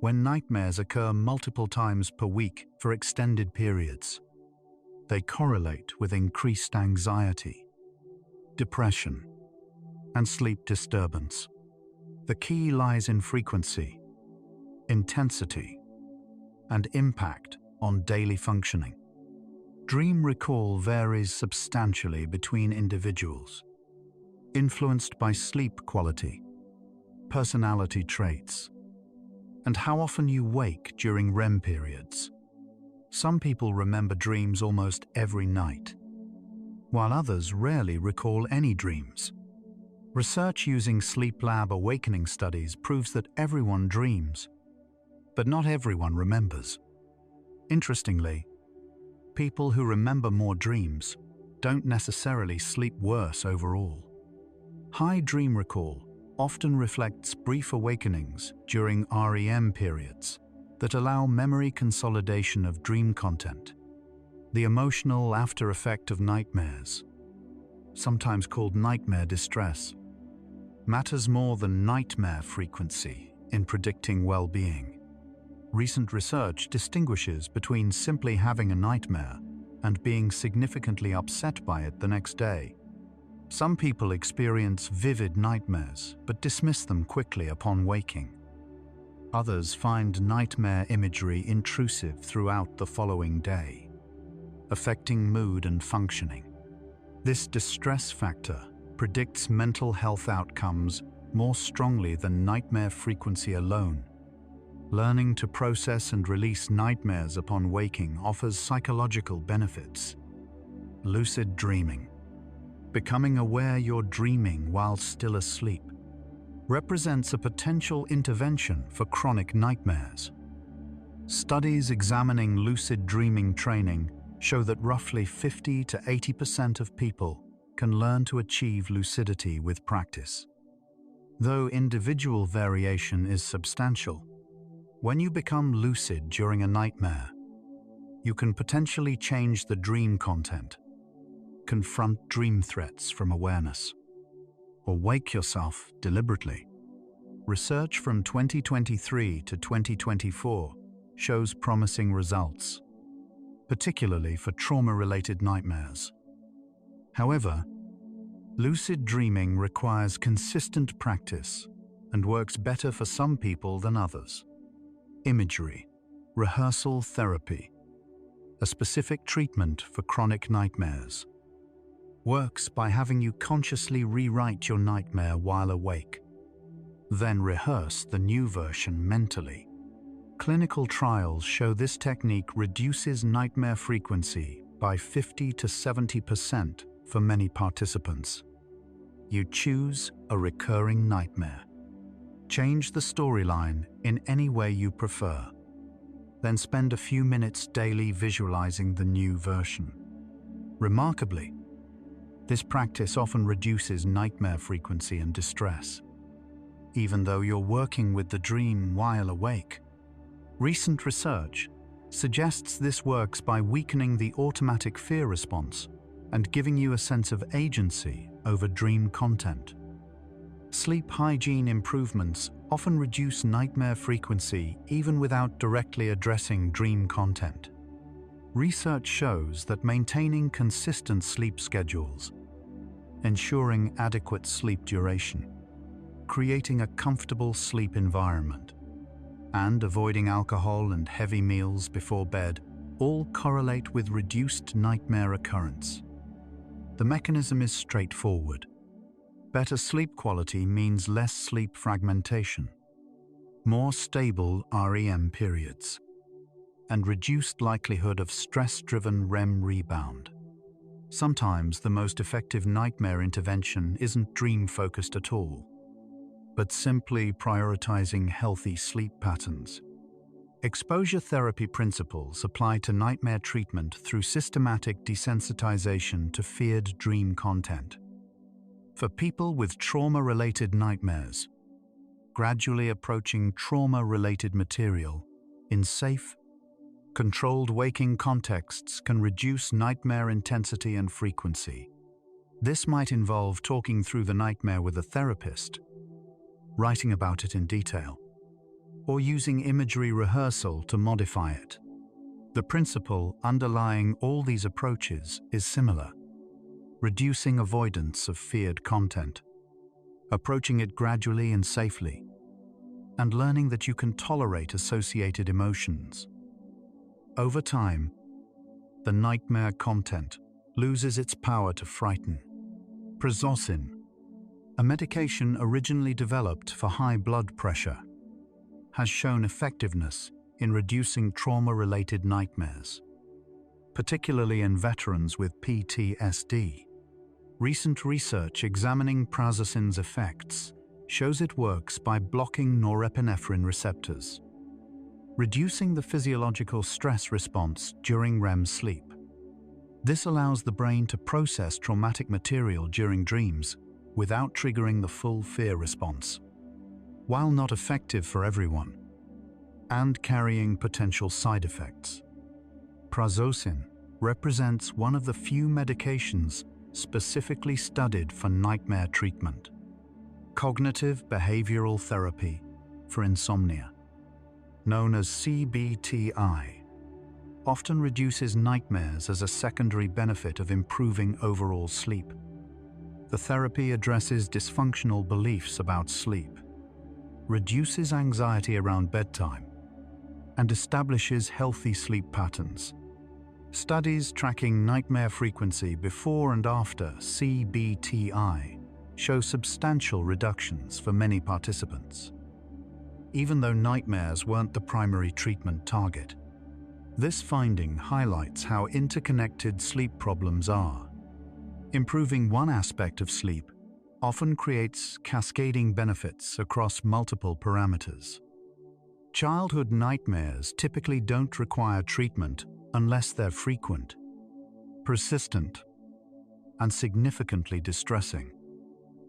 when nightmares occur multiple times per week for extended periods, they correlate with increased anxiety, depression, and sleep disturbance. The key lies in frequency, intensity, and impact on daily functioning. Dream recall varies substantially between individuals, influenced by sleep quality, personality traits, and how often you wake during REM periods. Some people remember dreams almost every night, while others rarely recall any dreams. Research using sleep lab awakening studies proves that everyone dreams, but not everyone remembers. Interestingly, people who remember more dreams don't necessarily sleep worse overall. High dream recall often reflects brief awakenings during REM periods that allow memory consolidation of dream content. The emotional after effect of nightmares, sometimes called nightmare distress, matters more than nightmare frequency in predicting well-being. Recent research distinguishes between simply having a nightmare and being significantly upset by it the next day. Some people experience vivid nightmares but dismiss them quickly upon waking. Others find nightmare imagery intrusive throughout the following day. affecting mood and functioning. This distress factor predicts mental health outcomes more strongly than nightmare frequency alone. Learning to process and release nightmares upon waking offers psychological benefits. Lucid dreaming. Becoming aware you're dreaming while still asleep represents a potential intervention for chronic nightmares. Studies examining lucid dreaming training show that roughly 50 to 80% of people can learn to achieve lucidity with practice. Though individual variation is substantial, when you become lucid during a nightmare, you can potentially change the dream content, confront dream threats from awareness, or wake yourself deliberately. Research from 2023 to 2024 shows promising results, particularly for trauma-related nightmares. However, lucid dreaming requires consistent practice and works better for some people than others. Imagery, rehearsal therapy, a specific treatment for chronic nightmares, works by having you consciously rewrite your nightmare while awake, then rehearse the new version mentally. Clinical trials show this technique reduces nightmare frequency by 50 to 70% for many participants. You choose a recurring nightmare. Change the storyline in any way you prefer. Then spend a few minutes daily visualizing the new version. Remarkably, this practice often reduces nightmare frequency and distress, even though you're working with the dream while awake. Recent research suggests this works by weakening the automatic fear response and giving you a sense of agency over dream content. Sleep hygiene improvements often reduce nightmare frequency even without directly addressing dream content. Research shows that maintaining consistent sleep schedules, ensuring adequate sleep duration, creating a comfortable sleep environment, and avoiding alcohol and heavy meals before bed all correlate with reduced nightmare occurrence. The mechanism is straightforward. Better sleep quality means less sleep fragmentation, more stable REM periods, and reduced likelihood of stress-driven REM rebound. Sometimes the most effective nightmare intervention isn't dream-focused at all, but simply prioritizing healthy sleep patterns. Exposure therapy principles apply to nightmare treatment through systematic desensitization to feared dream content. For people with trauma-related nightmares, gradually approaching trauma-related material in safe, controlled waking contexts can reduce nightmare intensity and frequency. This might involve talking through the nightmare with a therapist, writing about it in detail, or using imagery rehearsal to modify it. The principle underlying all these approaches is similar: reducing avoidance of feared content, approaching it gradually and safely, and learning that you can tolerate associated emotions. Over time, the nightmare content loses its power to frighten. Prazosin, a medication originally developed for high blood pressure, has shown effectiveness in reducing trauma-related nightmares, particularly in veterans with PTSD. Recent research examining prazosin's effects shows it works by blocking norepinephrine receptors, reducing the physiological stress response during REM sleep. This allows the brain to process traumatic material during dreams without triggering the full fear response. While not effective for everyone, and carrying potential side effects, prazosin represents one of the few medications specifically studied for nightmare treatment. Cognitive behavioral therapy for insomnia, known as CBTI, often reduces nightmares as a secondary benefit of improving overall sleep. The therapy addresses dysfunctional beliefs about sleep, reduces anxiety around bedtime, and establishes healthy sleep patterns. Studies tracking nightmare frequency before and after CBTI show substantial reductions for many participants. Even though nightmares weren't the primary treatment target, this finding highlights how interconnected sleep problems are. Improving one aspect of sleep often creates cascading benefits across multiple parameters. Childhood nightmares typically don't require treatment unless they're frequent, persistent, and significantly distressing.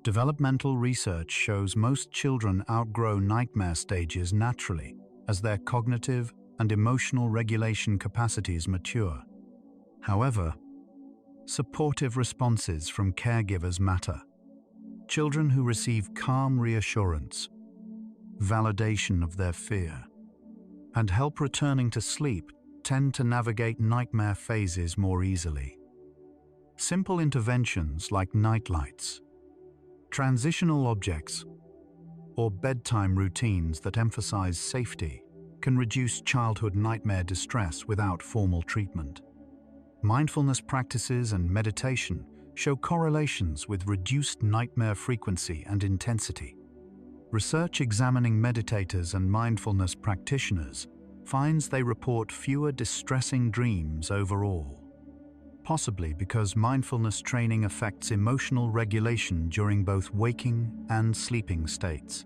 Developmental research shows most children outgrow nightmare stages naturally as their cognitive and emotional regulation capacities mature. However, supportive responses from caregivers matter. Children who receive calm reassurance, validation of their fear, and help returning to sleep tend to navigate nightmare phases more easily. Simple interventions like nightlights, transitional objects, or bedtime routines that emphasize safety can reduce childhood nightmare distress without formal treatment. Mindfulness practices and meditation show correlations with reduced nightmare frequency and intensity. Research examining meditators and mindfulness practitioners finds they report fewer distressing dreams overall, possibly because mindfulness training affects emotional regulation during both waking and sleeping states.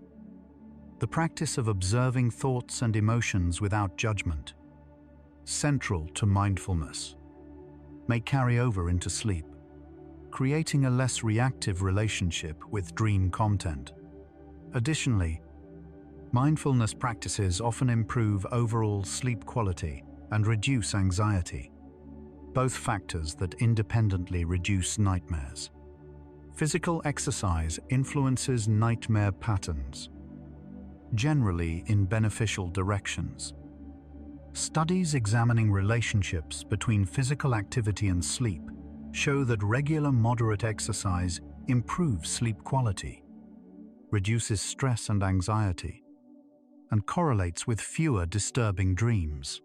The practice of observing thoughts and emotions without judgment, central to mindfulness, may carry over into sleep, creating a less reactive relationship with dream content. Additionally, mindfulness practices often improve overall sleep quality and reduce anxiety, both factors that independently reduce nightmares. Physical exercise influences nightmare patterns, generally in beneficial directions. Studies examining relationships between physical activity and sleep show that regular moderate exercise improves sleep quality, reduces stress and anxiety, and correlates with fewer disturbing dreams.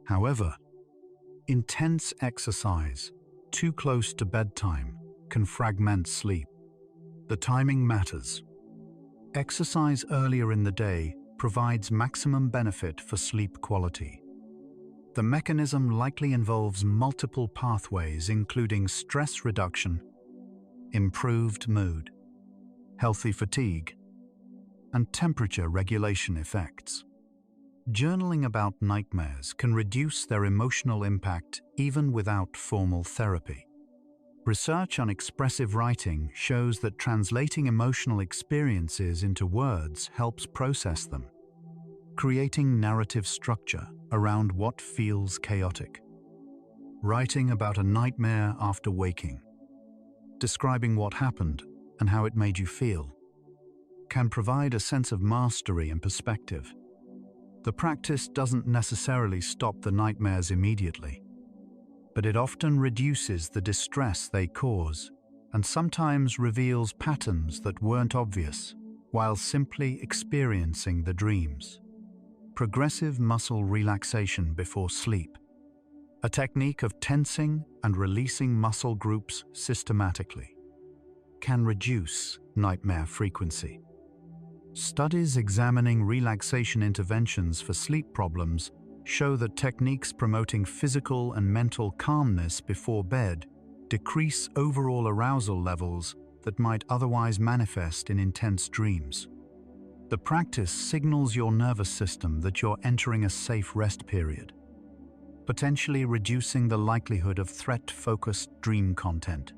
However, intense exercise too close to bedtime can fragment sleep. The timing matters. Exercise earlier in the day provides maximum benefit for sleep quality. The mechanism likely involves multiple pathways including stress reduction, improved mood, healthy fatigue, and temperature regulation effects. Journaling about nightmares can reduce their emotional impact even without formal therapy. Research on expressive writing shows that translating emotional experiences into words helps process them, creating narrative structure around what feels chaotic. Writing about a nightmare after waking, describing what happened and how it made you feel, can provide a sense of mastery and perspective. The practice doesn't necessarily stop the nightmares immediately, but it often reduces the distress they cause and sometimes reveals patterns that weren't obvious while simply experiencing the dreams. Progressive muscle relaxation before sleep, a technique of tensing and releasing muscle groups systematically, can reduce nightmare frequency. Studies examining relaxation interventions for sleep problems show that techniques promoting physical and mental calmness before bed decrease overall arousal levels that might otherwise manifest in intense dreams. The practice signals your nervous system that you're entering a safe rest period, potentially reducing the likelihood of threat-focused dream content.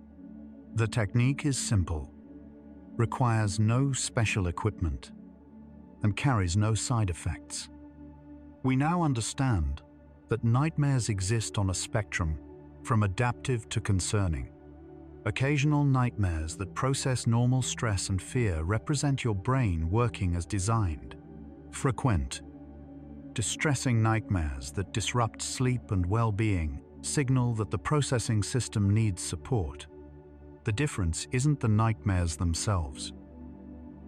The technique is simple, requires no special equipment, and carries no side effects. We now understand that nightmares exist on a spectrum, from adaptive to concerning. Occasional nightmares that process normal stress and fear represent your brain working as designed. Frequent, distressing nightmares that disrupt sleep and well-being signal that the processing system needs support. The difference isn't the nightmares themselves,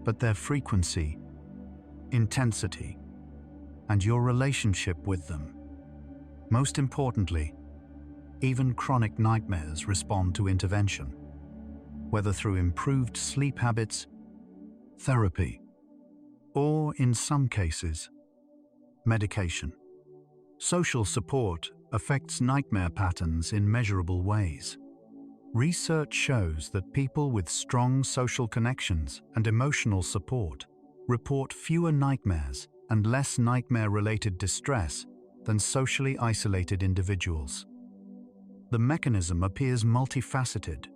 but their frequency, intensity, and your relationship with them. Most importantly, Even chronic nightmares respond to intervention, whether through improved sleep habits, therapy, or, in some cases, medication. Social support affects nightmare patterns in measurable ways. Research shows that people with strong social connections and emotional support report fewer nightmares and less nightmare-related distress than socially isolated individuals. The mechanism appears multifaceted.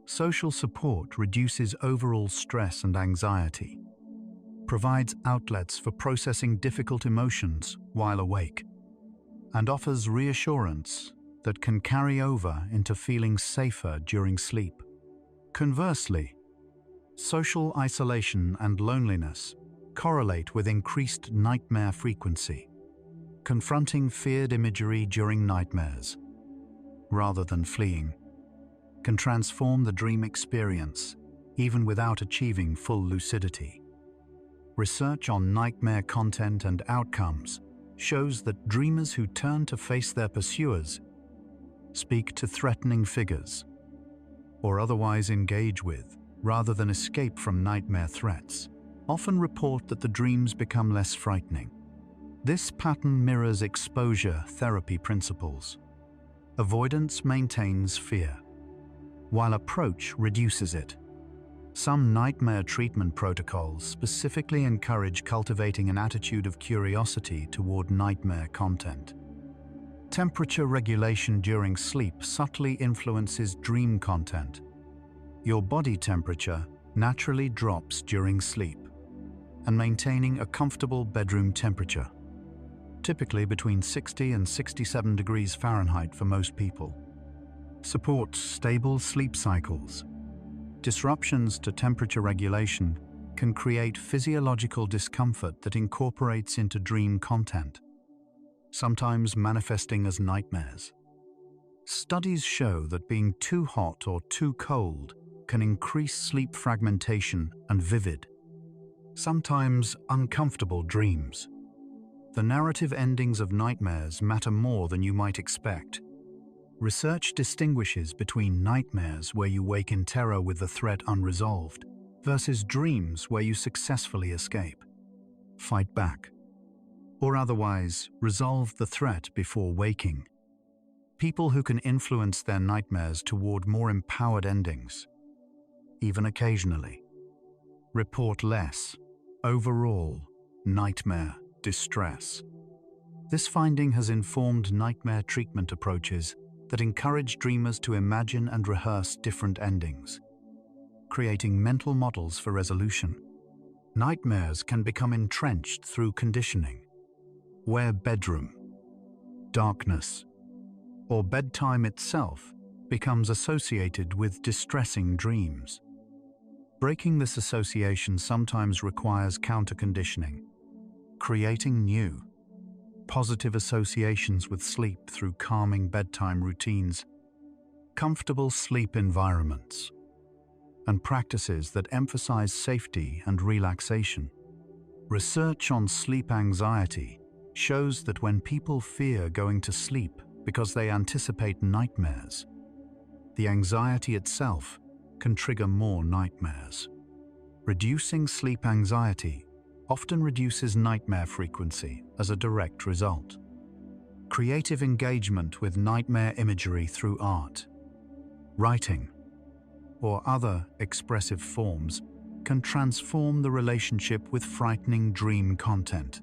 Social support reduces overall stress and anxiety, provides outlets for processing difficult emotions while awake, and offers reassurance that can carry over into feeling safer during sleep. Conversely, social isolation and loneliness correlate with increased nightmare frequency. Confronting feared imagery during nightmares, rather than fleeing, can transform the dream experience even without achieving full lucidity. Research on nightmare content and outcomes shows that dreamers who turn to face their pursuers, speak to threatening figures, or otherwise engage with, rather than escape from nightmare threats, often report that the dreams become less frightening. This pattern mirrors exposure therapy principles. Avoidance maintains fear, while approach reduces it. Some nightmare treatment protocols specifically encourage cultivating an attitude of curiosity toward nightmare content. Temperature regulation during sleep subtly influences dream content. Your body temperature naturally drops during sleep, and maintaining a comfortable bedroom temperature, typically between 60 and 67 degrees Fahrenheit for most people, supports stable sleep cycles. Disruptions to temperature regulation can create physiological discomfort that incorporates into dream content, sometimes manifesting as nightmares. Studies show that being too hot or too cold can increase sleep fragmentation and vivid, sometimes uncomfortable dreams. The narrative endings of nightmares matter more than you might expect. Research distinguishes between nightmares where you wake in terror with the threat unresolved versus dreams where you successfully escape, fight back, or otherwise resolve the threat before waking. People who can influence their nightmares toward more empowered endings, even occasionally, report less overall nightmare distress. This finding has informed nightmare treatment approaches that encourage dreamers to imagine and rehearse different endings, creating mental models for resolution. Nightmares can become entrenched through conditioning, where bedroom, darkness, or bedtime itself becomes associated with distressing dreams. Breaking this association sometimes requires counter-conditioning, creating new, positive associations with sleep through calming bedtime routines, comfortable sleep environments, and practices that emphasize safety and relaxation. Research on sleep anxiety shows that when people fear going to sleep because they anticipate nightmares, the anxiety itself can trigger more nightmares. Reducing sleep anxiety often reduces nightmare frequency as a direct result. Creative engagement with nightmare imagery through art, writing, or other expressive forms can transform the relationship with frightening dream content.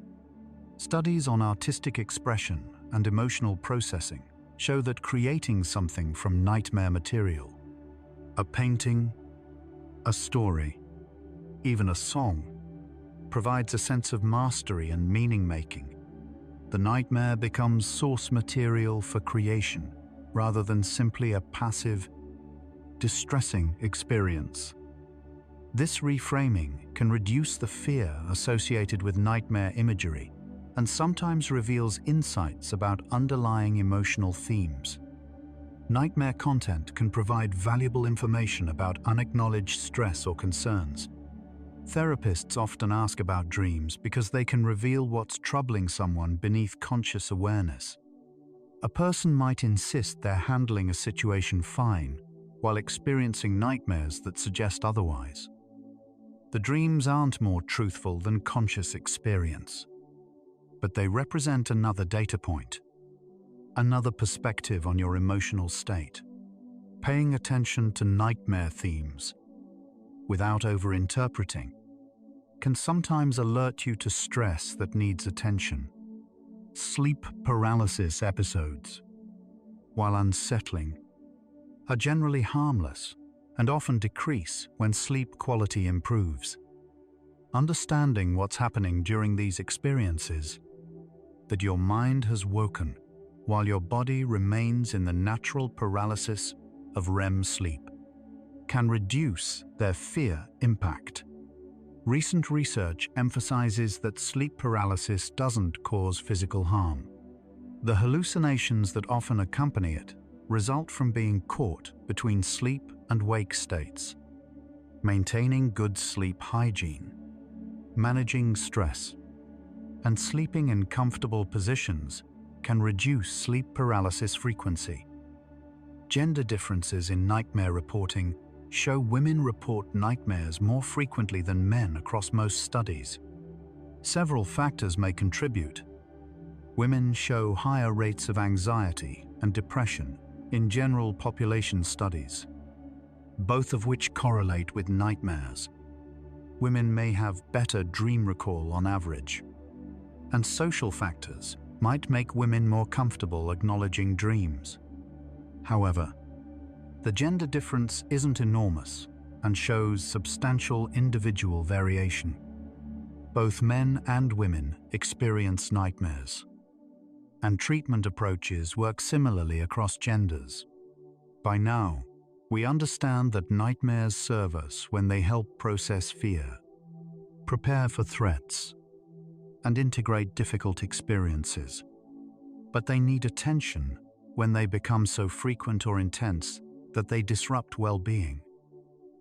Studies on artistic expression and emotional processing show that creating something from nightmare material, a painting, a story, even a song, provides a sense of mastery and meaning-making. The nightmare becomes source material for creation rather than simply a passive, distressing experience. This reframing can reduce the fear associated with nightmare imagery and sometimes reveals insights about underlying emotional themes. Nightmare content can provide valuable information about unacknowledged stress or concerns. Therapists often ask about dreams because they can reveal what's troubling someone beneath conscious awareness. A person might insist they're handling a situation fine while experiencing nightmares that suggest otherwise. The dreams aren't more truthful than conscious experience, but they represent another data point, another perspective on your emotional state. Paying attention to nightmare themes without over-interpreting can sometimes alert you to stress that needs attention. Sleep paralysis episodes, while unsettling, are generally harmless and often decrease when sleep quality improves. Understanding what's happening during these experiences, that your mind has woken while your body remains in the natural paralysis of REM sleep, can reduce their fear impact. Recent research emphasizes that sleep paralysis doesn't cause physical harm. The hallucinations that often accompany it result from being caught between sleep and wake states. Maintaining good sleep hygiene, managing stress, and sleeping in comfortable positions can reduce sleep paralysis frequency. Gender differences in nightmare reporting show women report nightmares more frequently than men across most studies. Several factors may contribute. Women show higher rates of anxiety and depression in general population studies, both of which correlate with nightmares. Women may have better dream recall on average, and social factors might make women more comfortable acknowledging dreams. However, the gender difference isn't enormous and shows substantial individual variation. Both men and women experience nightmares, and treatment approaches work similarly across genders. By now, we understand that nightmares serve us when they help process fear, prepare for threats, and integrate difficult experiences. But they need attention when they become so frequent or intense that they disrupt well-being.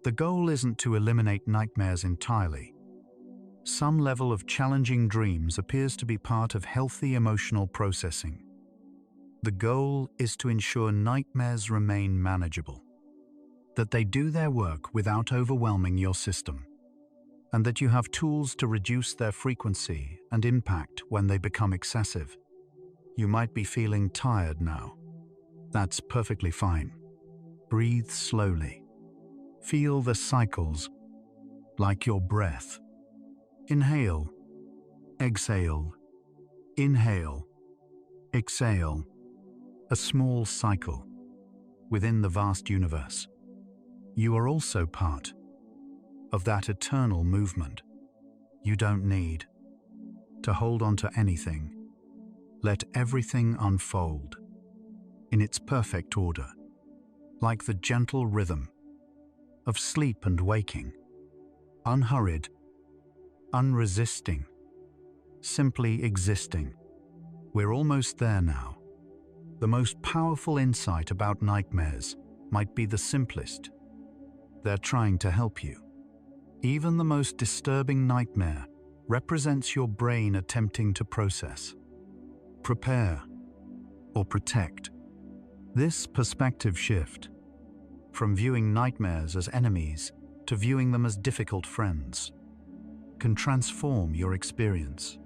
The goal isn't to eliminate nightmares entirely. Some level of challenging dreams appears to be part of healthy emotional processing. The goal is to ensure nightmares remain manageable, that they do their work without overwhelming your system, and that you have tools to reduce their frequency and impact when they become excessive. You might be feeling tired now. That's perfectly fine. Breathe slowly. Feel the cycles, like your breath. Inhale, exhale, inhale, exhale. A small cycle within the vast universe. You are also part of that eternal movement. You don't need to hold on to anything. Let everything unfold in its perfect order, like the gentle rhythm of sleep and waking, unhurried, unresisting, simply existing. We're almost there now. The most powerful insight about nightmares might be the simplest. They're trying to help you. Even the most disturbing nightmare represents your brain attempting to process, prepare, or protect. This perspective shift, from viewing nightmares as enemies to viewing them as difficult friends, can transform your experience.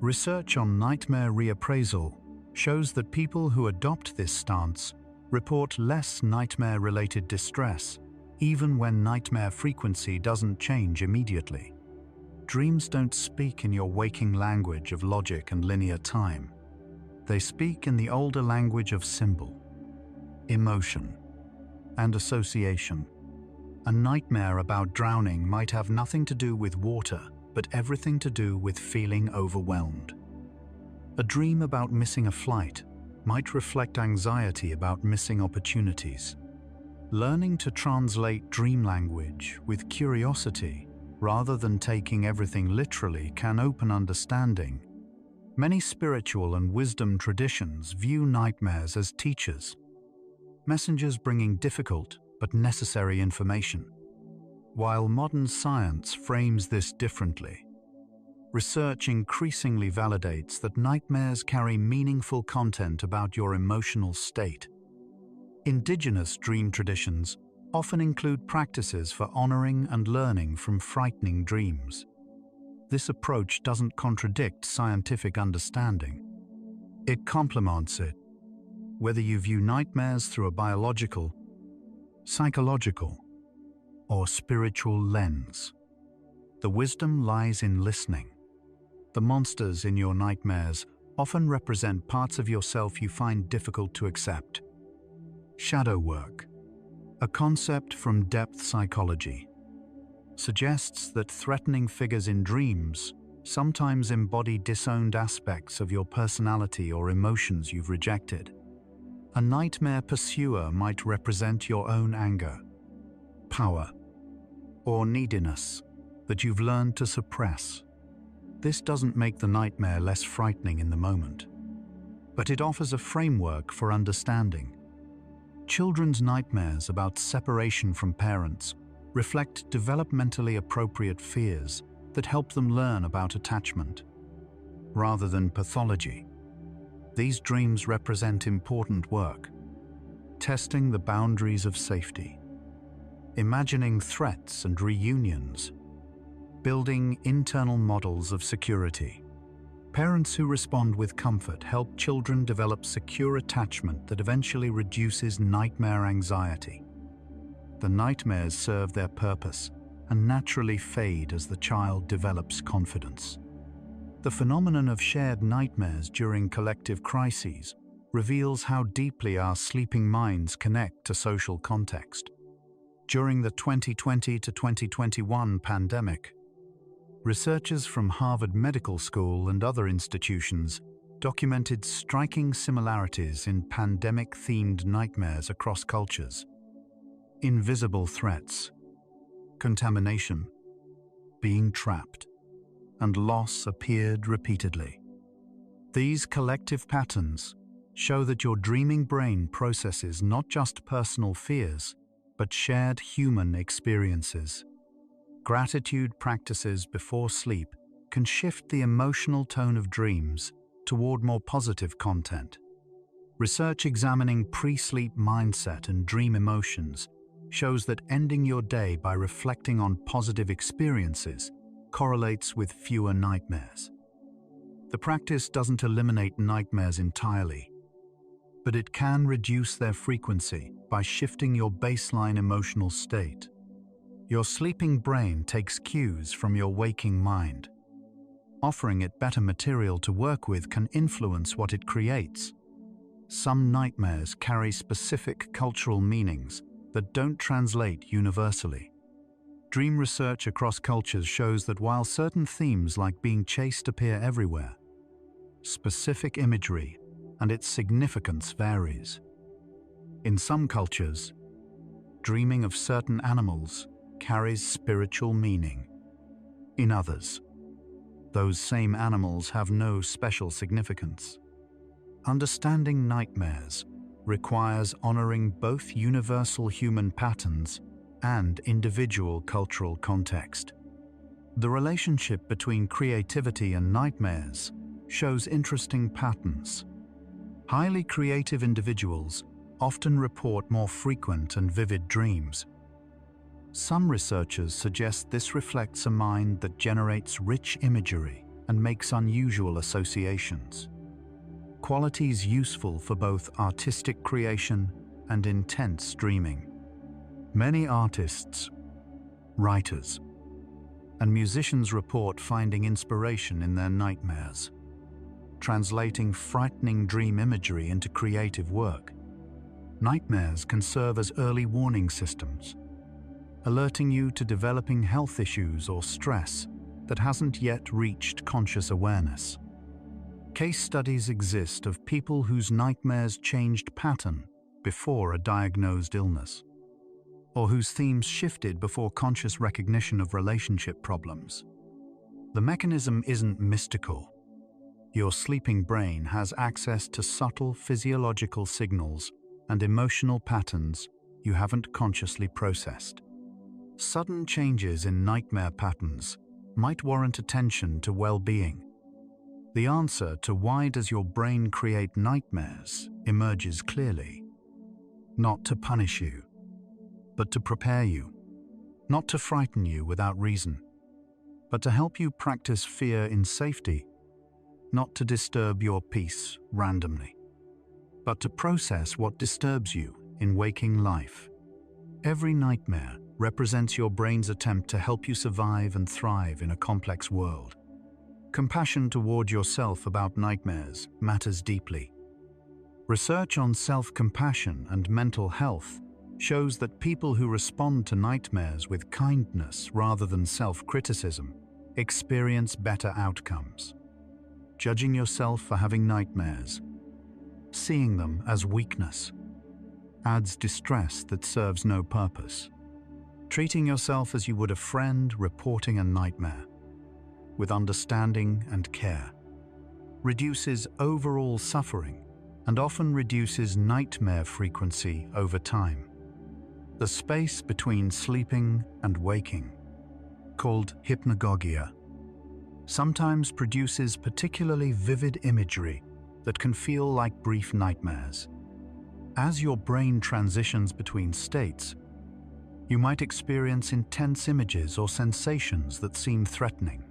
Research on nightmare reappraisal shows that people who adopt this stance report less nightmare-related distress, even when nightmare frequency doesn't change immediately. Dreams don't speak in your waking language of logic and linear time. They speak in the older language of symbol, emotion, and association. A nightmare about drowning might have nothing to do with water, but everything to do with feeling overwhelmed. A dream about missing a flight might reflect anxiety about missing opportunities. Learning to translate dream language with curiosity rather than taking everything literally can open understanding. Many spiritual and wisdom traditions view nightmares as teachers, messengers bringing difficult but necessary information. While modern science frames this differently, Research increasingly validates that nightmares carry meaningful content about your emotional state. Indigenous dream traditions often include practices for honoring and learning from frightening dreams. This approach doesn't contradict scientific understanding. It complements it, whether you view nightmares through a biological, psychological, or spiritual lens. The wisdom lies in listening. The monsters in your nightmares often represent parts of yourself you find difficult to accept. Shadow work, a concept from depth psychology, suggests that threatening figures in dreams sometimes embody disowned aspects of your personality or emotions you've rejected. A nightmare pursuer might represent your own anger, power, or neediness that you've learned to suppress. This doesn't make the nightmare less frightening in the moment, but it offers a framework for understanding. Children's nightmares about separation from parents reflect developmentally appropriate fears that help them learn about attachment. Rather than pathology, these dreams represent important work, testing the boundaries of safety, imagining threats and reunions, building internal models of security. Parents who respond with comfort help children develop secure attachment that eventually reduces nightmare anxiety. The nightmares serve their purpose and naturally fade as the child develops confidence. The phenomenon of shared nightmares during collective crises reveals how deeply our sleeping minds connect to social context. During the 2020 to 2021 pandemic, researchers from Harvard Medical School and other institutions documented striking similarities in pandemic-themed nightmares across cultures. Invisible threats, contamination, being trapped, and loss appeared repeatedly. These collective patterns show that your dreaming brain processes not just personal fears, but shared human experiences. Gratitude practices before sleep can shift the emotional tone of dreams toward more positive content. Research examining pre-sleep mindset and dream emotions shows that ending your day by reflecting on positive experiences correlates with fewer nightmares. The practice doesn't eliminate nightmares entirely, but it can reduce their frequency by shifting your baseline emotional state. Your sleeping brain takes cues from your waking mind. Offering it better material to work with can influence what it creates. Some nightmares carry specific cultural meanings that don't translate universally. Dream research across cultures shows that while certain themes like being chased appear everywhere, specific imagery and its significance varies. In some cultures, dreaming of certain animals carries spiritual meaning. In others, those same animals have no special significance. Understanding nightmares requires honoring both universal human patterns and individual cultural context. The relationship between creativity and nightmares shows interesting patterns. Highly creative individuals often report more frequent and vivid dreams. Some researchers suggest this reflects a mind that generates rich imagery and makes unusual associations, qualities useful for both artistic creation and intense dreaming. Many artists, writers, and musicians report finding inspiration in their nightmares, translating frightening dream imagery into creative work. Nightmares can serve as early warning systems, alerting you to developing health issues or stress that hasn't yet reached conscious awareness. Case studies exist of people whose nightmares changed pattern before a diagnosed illness, or whose themes shifted before conscious recognition of relationship problems. The mechanism isn't mystical. Your sleeping brain has access to subtle physiological signals and emotional patterns you haven't consciously processed. Sudden changes in nightmare patterns might warrant attention to well-being. The answer to why does your brain create nightmares emerges clearly. Not to punish you, but to prepare you. Not to frighten you without reason, but to help you practice fear in safety. Not to disturb your peace randomly, but to process what disturbs you in waking life. Every nightmare represents your brain's attempt to help you survive and thrive in a complex world. Compassion toward yourself about nightmares matters deeply. Research on self-compassion and mental health shows that people who respond to nightmares with kindness rather than self-criticism experience better outcomes. Judging yourself for having nightmares, seeing them as weakness, adds distress that serves no purpose. Treating yourself as you would a friend reporting a nightmare, with understanding and care, reduces overall suffering and often reduces nightmare frequency over time. The space between sleeping and waking, called hypnagogia, sometimes produces particularly vivid imagery that can feel like brief nightmares. As your brain transitions between states, you might experience intense images or sensations that seem threatening.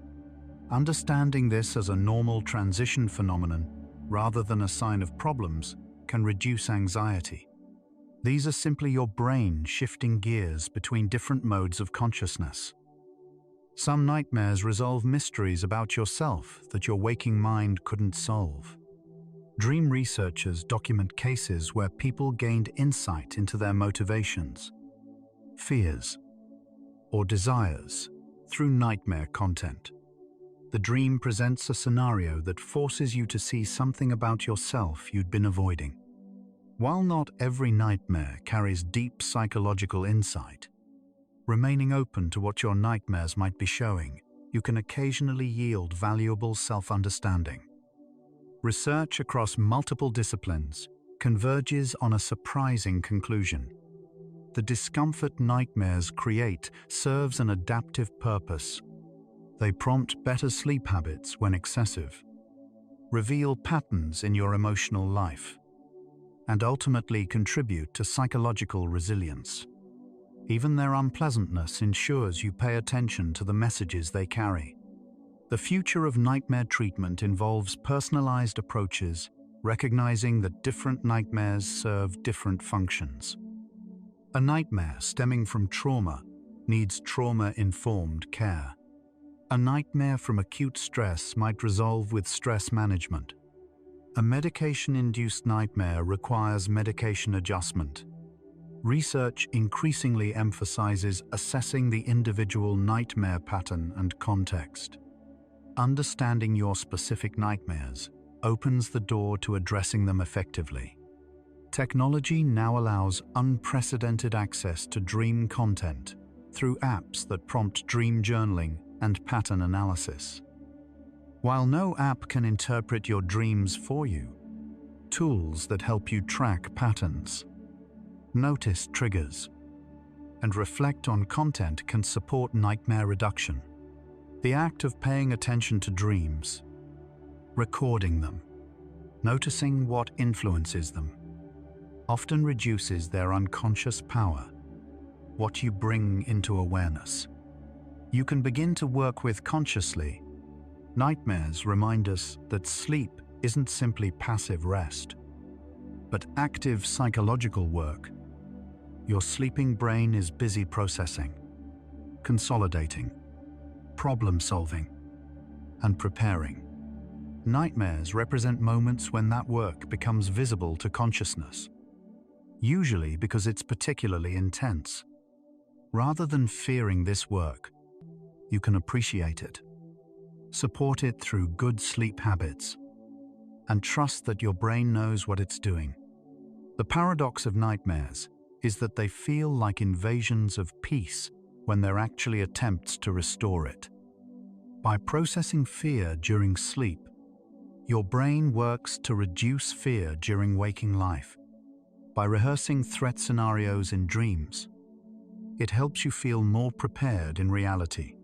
Understanding this as a normal transition phenomenon rather than a sign of problems can reduce anxiety. These are simply your brain shifting gears between different modes of consciousness. Some nightmares resolve mysteries about yourself that your waking mind couldn't solve. Dream researchers document cases where people gained insight into their motivations, fears, or desires through nightmare content. The dream presents a scenario that forces you to see something about yourself you'd been avoiding. While not every nightmare carries deep psychological insight, remaining open to what your nightmares might be showing, you can occasionally yield valuable self-understanding. Research across multiple disciplines converges on a surprising conclusion. The discomfort nightmares create serves an adaptive purpose. They prompt better sleep habits when excessive, reveal patterns in your emotional life, and ultimately contribute to psychological resilience. Even their unpleasantness ensures you pay attention to the messages they carry. The future of nightmare treatment involves personalized approaches, recognizing that different nightmares serve different functions. A nightmare stemming from trauma needs trauma-informed care. A nightmare from acute stress might resolve with stress management. A medication-induced nightmare requires medication adjustment. Research increasingly emphasizes assessing the individual nightmare pattern and context. Understanding your specific nightmares opens the door to addressing them effectively. Technology now allows unprecedented access to dream content through apps that prompt dream journaling and pattern analysis. While no app can interpret your dreams for you, tools that help you track patterns, notice triggers, and reflect on content can support nightmare reduction. The act of paying attention to dreams, recording them, noticing what influences them, often reduces their unconscious power, what you bring into awareness. You can begin to work with consciously. Nightmares remind us that sleep isn't simply passive rest, but active psychological work. Your sleeping brain is busy processing, consolidating, problem-solving, and preparing. Nightmares represent moments when that work becomes visible to consciousness, usually because it's particularly intense. Rather than fearing this work, you can appreciate it, support it through good sleep habits, and trust that your brain knows what it's doing. The paradox of nightmares is that they feel like invasions of peace when they're actually attempts to restore it. By processing fear during sleep, your brain works to reduce fear during waking life. By rehearsing threat scenarios in dreams, it helps you feel more prepared in reality.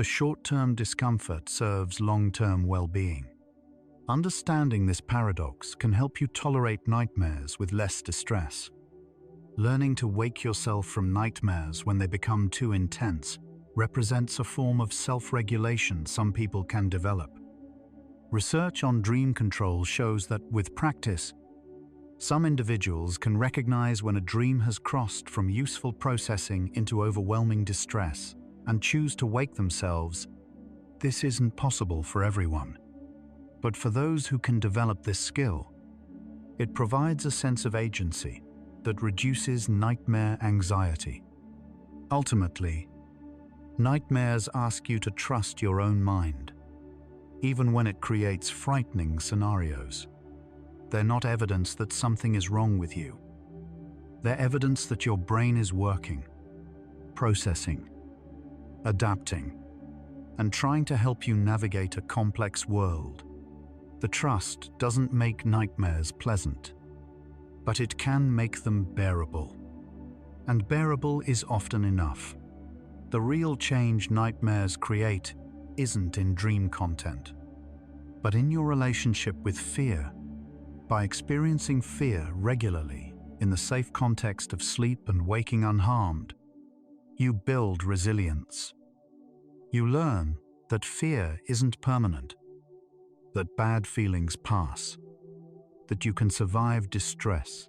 The short-term discomfort serves long-term well-being. Understanding this paradox can help you tolerate nightmares with less distress. Learning to wake yourself from nightmares when they become too intense represents a form of self-regulation some people can develop. Research on dream control shows that with practice, some individuals can recognize when a dream has crossed from useful processing into overwhelming distress and choose to wake themselves. This isn't possible for everyone, but for those who can develop this skill, it provides a sense of agency that reduces nightmare anxiety. Ultimately, nightmares ask you to trust your own mind, even when it creates frightening scenarios. They're not evidence that something is wrong with you. They're evidence that your brain is working, processing, adapting, and trying to help you navigate a complex world. The trust doesn't make nightmares pleasant, but it can make them bearable. And bearable is often enough. The real change nightmares create isn't in dream content, but in your relationship with fear. By experiencing fear regularly in the safe context of sleep and waking unharmed, you build resilience. You learn that fear isn't permanent, that bad feelings pass, that you can survive distress.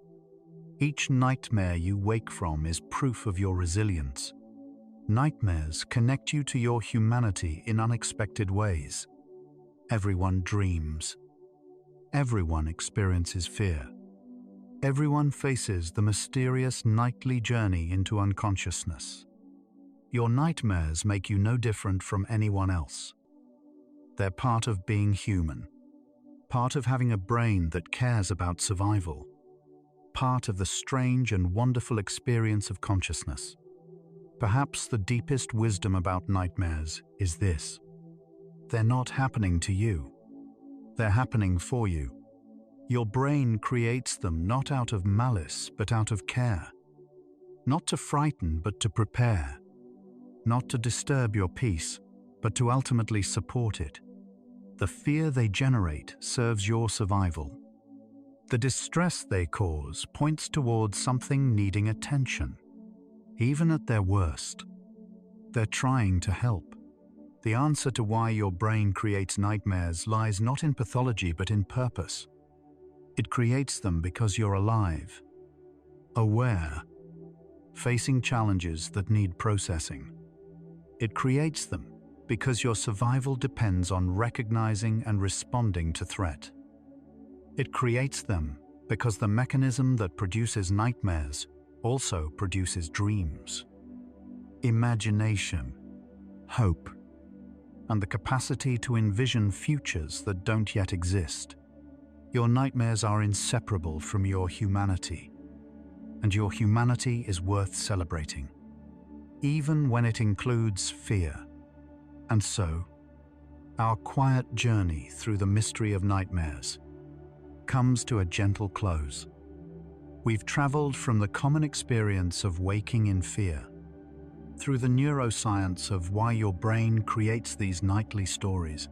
Each nightmare you wake from is proof of your resilience. Nightmares connect you to your humanity in unexpected ways. Everyone dreams. Everyone experiences fear. Everyone faces the mysterious nightly journey into unconsciousness. Your nightmares make you no different from anyone else. They're part of being human, part of having a brain that cares about survival, part of the strange and wonderful experience of consciousness. Perhaps the deepest wisdom about nightmares is this: they're not happening to you. They're happening for you. Your brain creates them not out of malice, but out of care. Not to frighten, but to prepare. Not to disturb your peace, but to ultimately support it. The fear they generate serves your survival. The distress they cause points towards something needing attention. Even at their worst, they're trying to help. The answer to why your brain creates nightmares lies not in pathology but in purpose. It creates them because you're alive, aware, facing challenges that need processing. It creates them because your survival depends on recognizing and responding to threat. It creates them because the mechanism that produces nightmares also produces dreams, imagination, hope, and the capacity to envision futures that don't yet exist. Your nightmares are inseparable from your humanity, and your humanity is worth celebrating, even when it includes fear. And so, our quiet journey through the mystery of nightmares comes to a gentle close. We've traveled from the common experience of waking in fear, through the neuroscience of why your brain creates these nightly stories,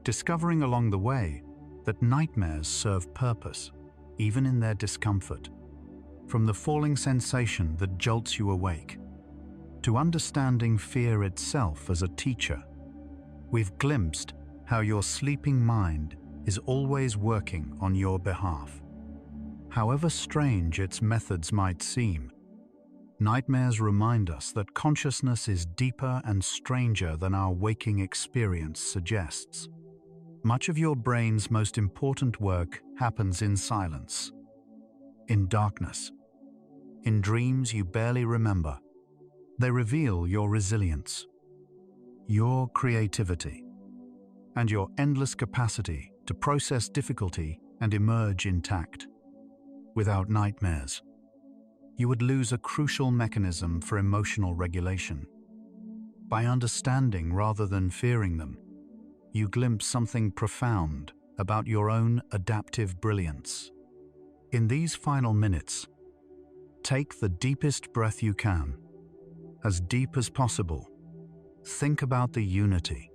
discovering along the way that nightmares serve purpose, even in their discomfort. From the falling sensation that jolts you awake, to understanding fear itself as a teacher, we've glimpsed how your sleeping mind is always working on your behalf. However strange its methods might seem, nightmares remind us that consciousness is deeper and stranger than our waking experience suggests. Much of your brain's most important work happens in silence, in darkness, in dreams you barely remember. They reveal your resilience, your creativity, and your endless capacity to process difficulty and emerge intact. Without nightmares, you would lose a crucial mechanism for emotional regulation. By understanding rather than fearing them, you glimpse something profound about your own adaptive brilliance. In these final minutes, take the deepest breath you can, as deep as possible, Think about the unity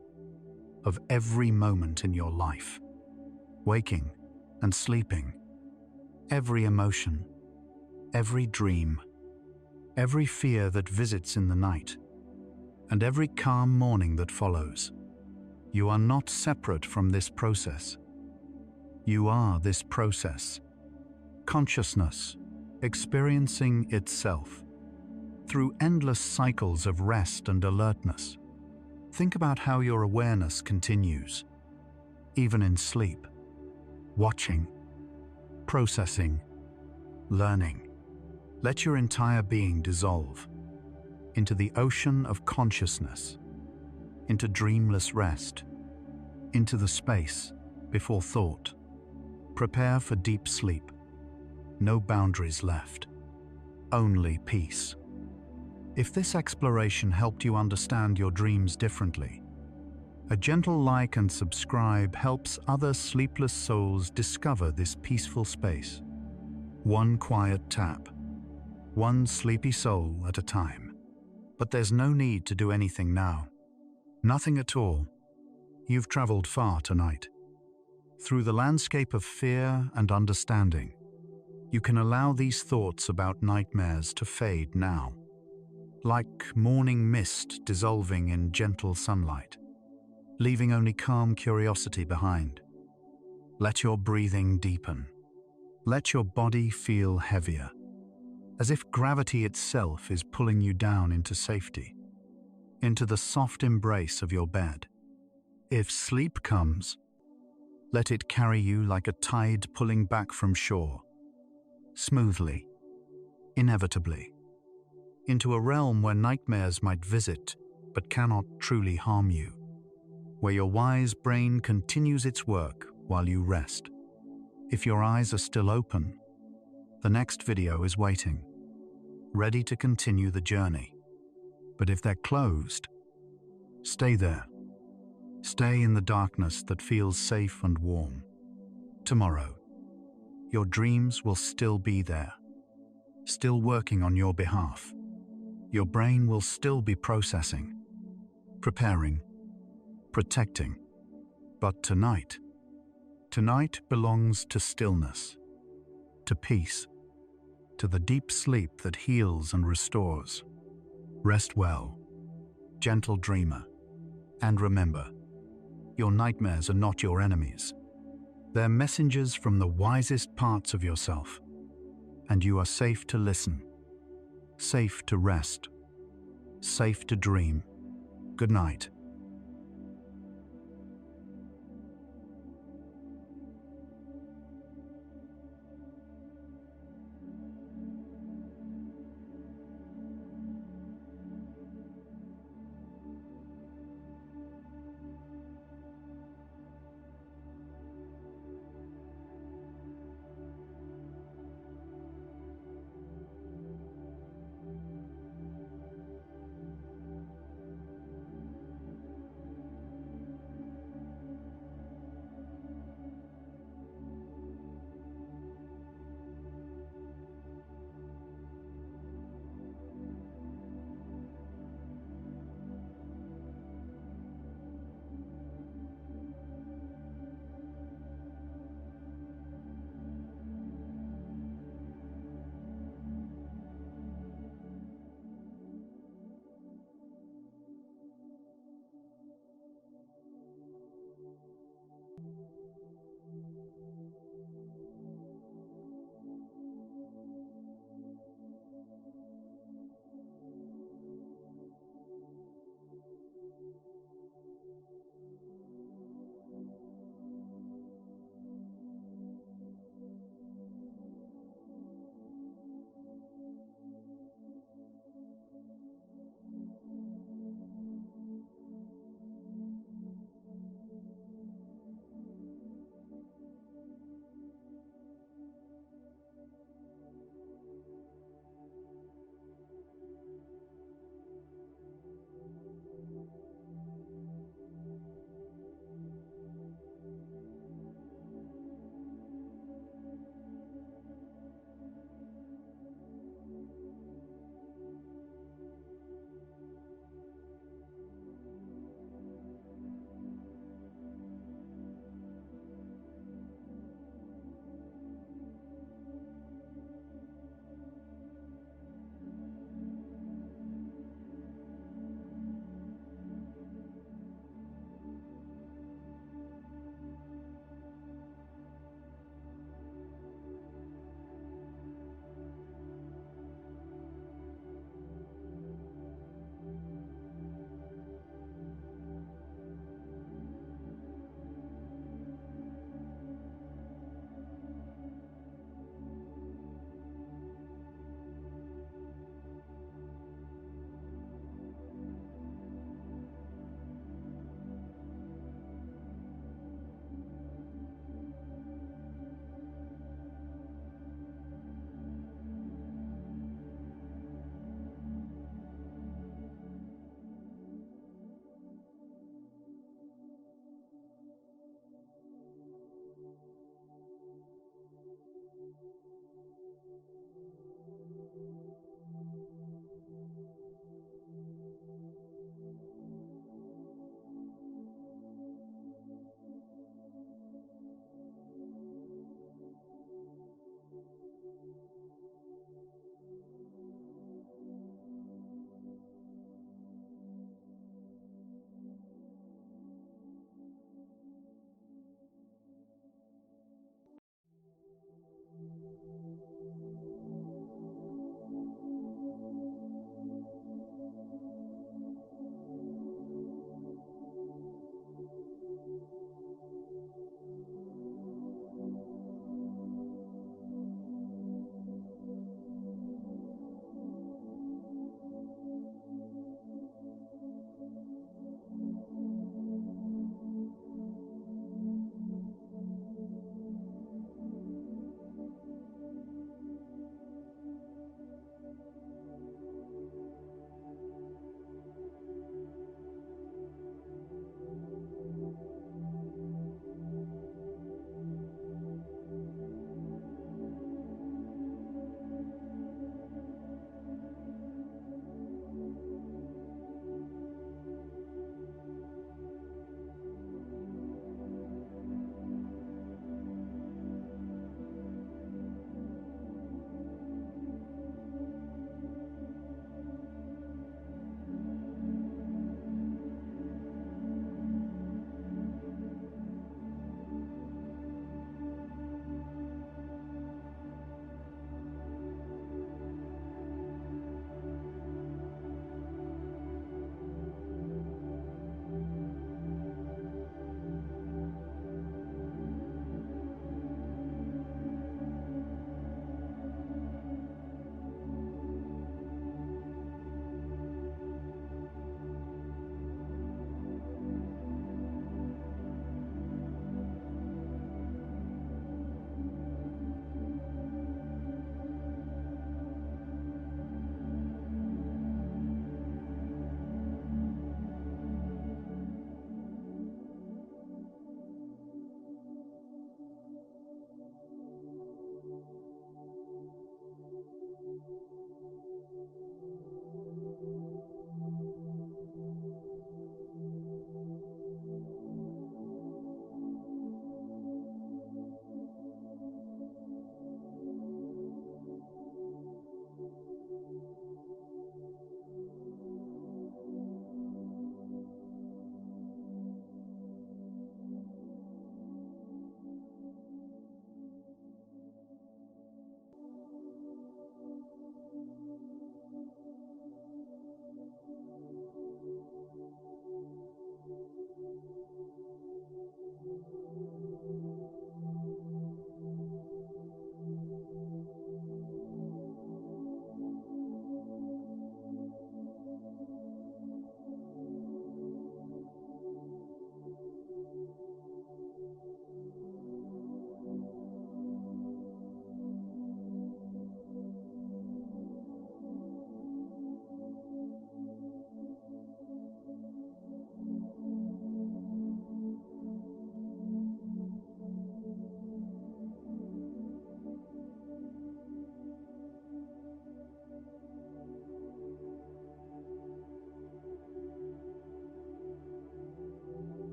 of every moment in your life, waking and sleeping, every emotion, every dream, every fear that visits in the night, and every calm morning that follows. You are not separate from this process. You are this process. Consciousness, experiencing itself through endless cycles of rest and alertness. Think about how your awareness continues, even in sleep, watching, processing, learning. Let your entire being dissolve into the ocean of consciousness, into dreamless rest, into the space before thought. Prepare for deep sleep. No boundaries left, only peace. If this exploration helped you understand your dreams differently, a gentle like and subscribe helps other sleepless souls discover this peaceful space. One quiet tap, one sleepy soul at a time. But there's no need to do anything now. Nothing at all. You've traveled far tonight. Through the landscape of fear and understanding, you can allow these thoughts about nightmares to fade now, like morning mist dissolving in gentle sunlight, leaving only calm curiosity behind. Let your breathing deepen. Let your body feel heavier, as if gravity itself is pulling you down into safety, into the soft embrace of your bed. If sleep comes, let it carry you like a tide pulling back from shore, smoothly, inevitably, into a realm where nightmares might visit but cannot truly harm you, where your wise brain continues its work while you rest. If your eyes are still open, the next video is waiting, ready to continue the journey. But if they're closed, stay there. Stay in the darkness that feels safe and warm. Tomorrow, your dreams will still be there, still working on your behalf. Your brain will still be processing, preparing, protecting. But tonight belongs to stillness, to peace, to the deep sleep that heals and restores. Rest well, gentle dreamer, and remember, your nightmares are not your enemies. They're messengers from the wisest parts of yourself, and you are safe to listen, safe to rest, safe to dream. Good night.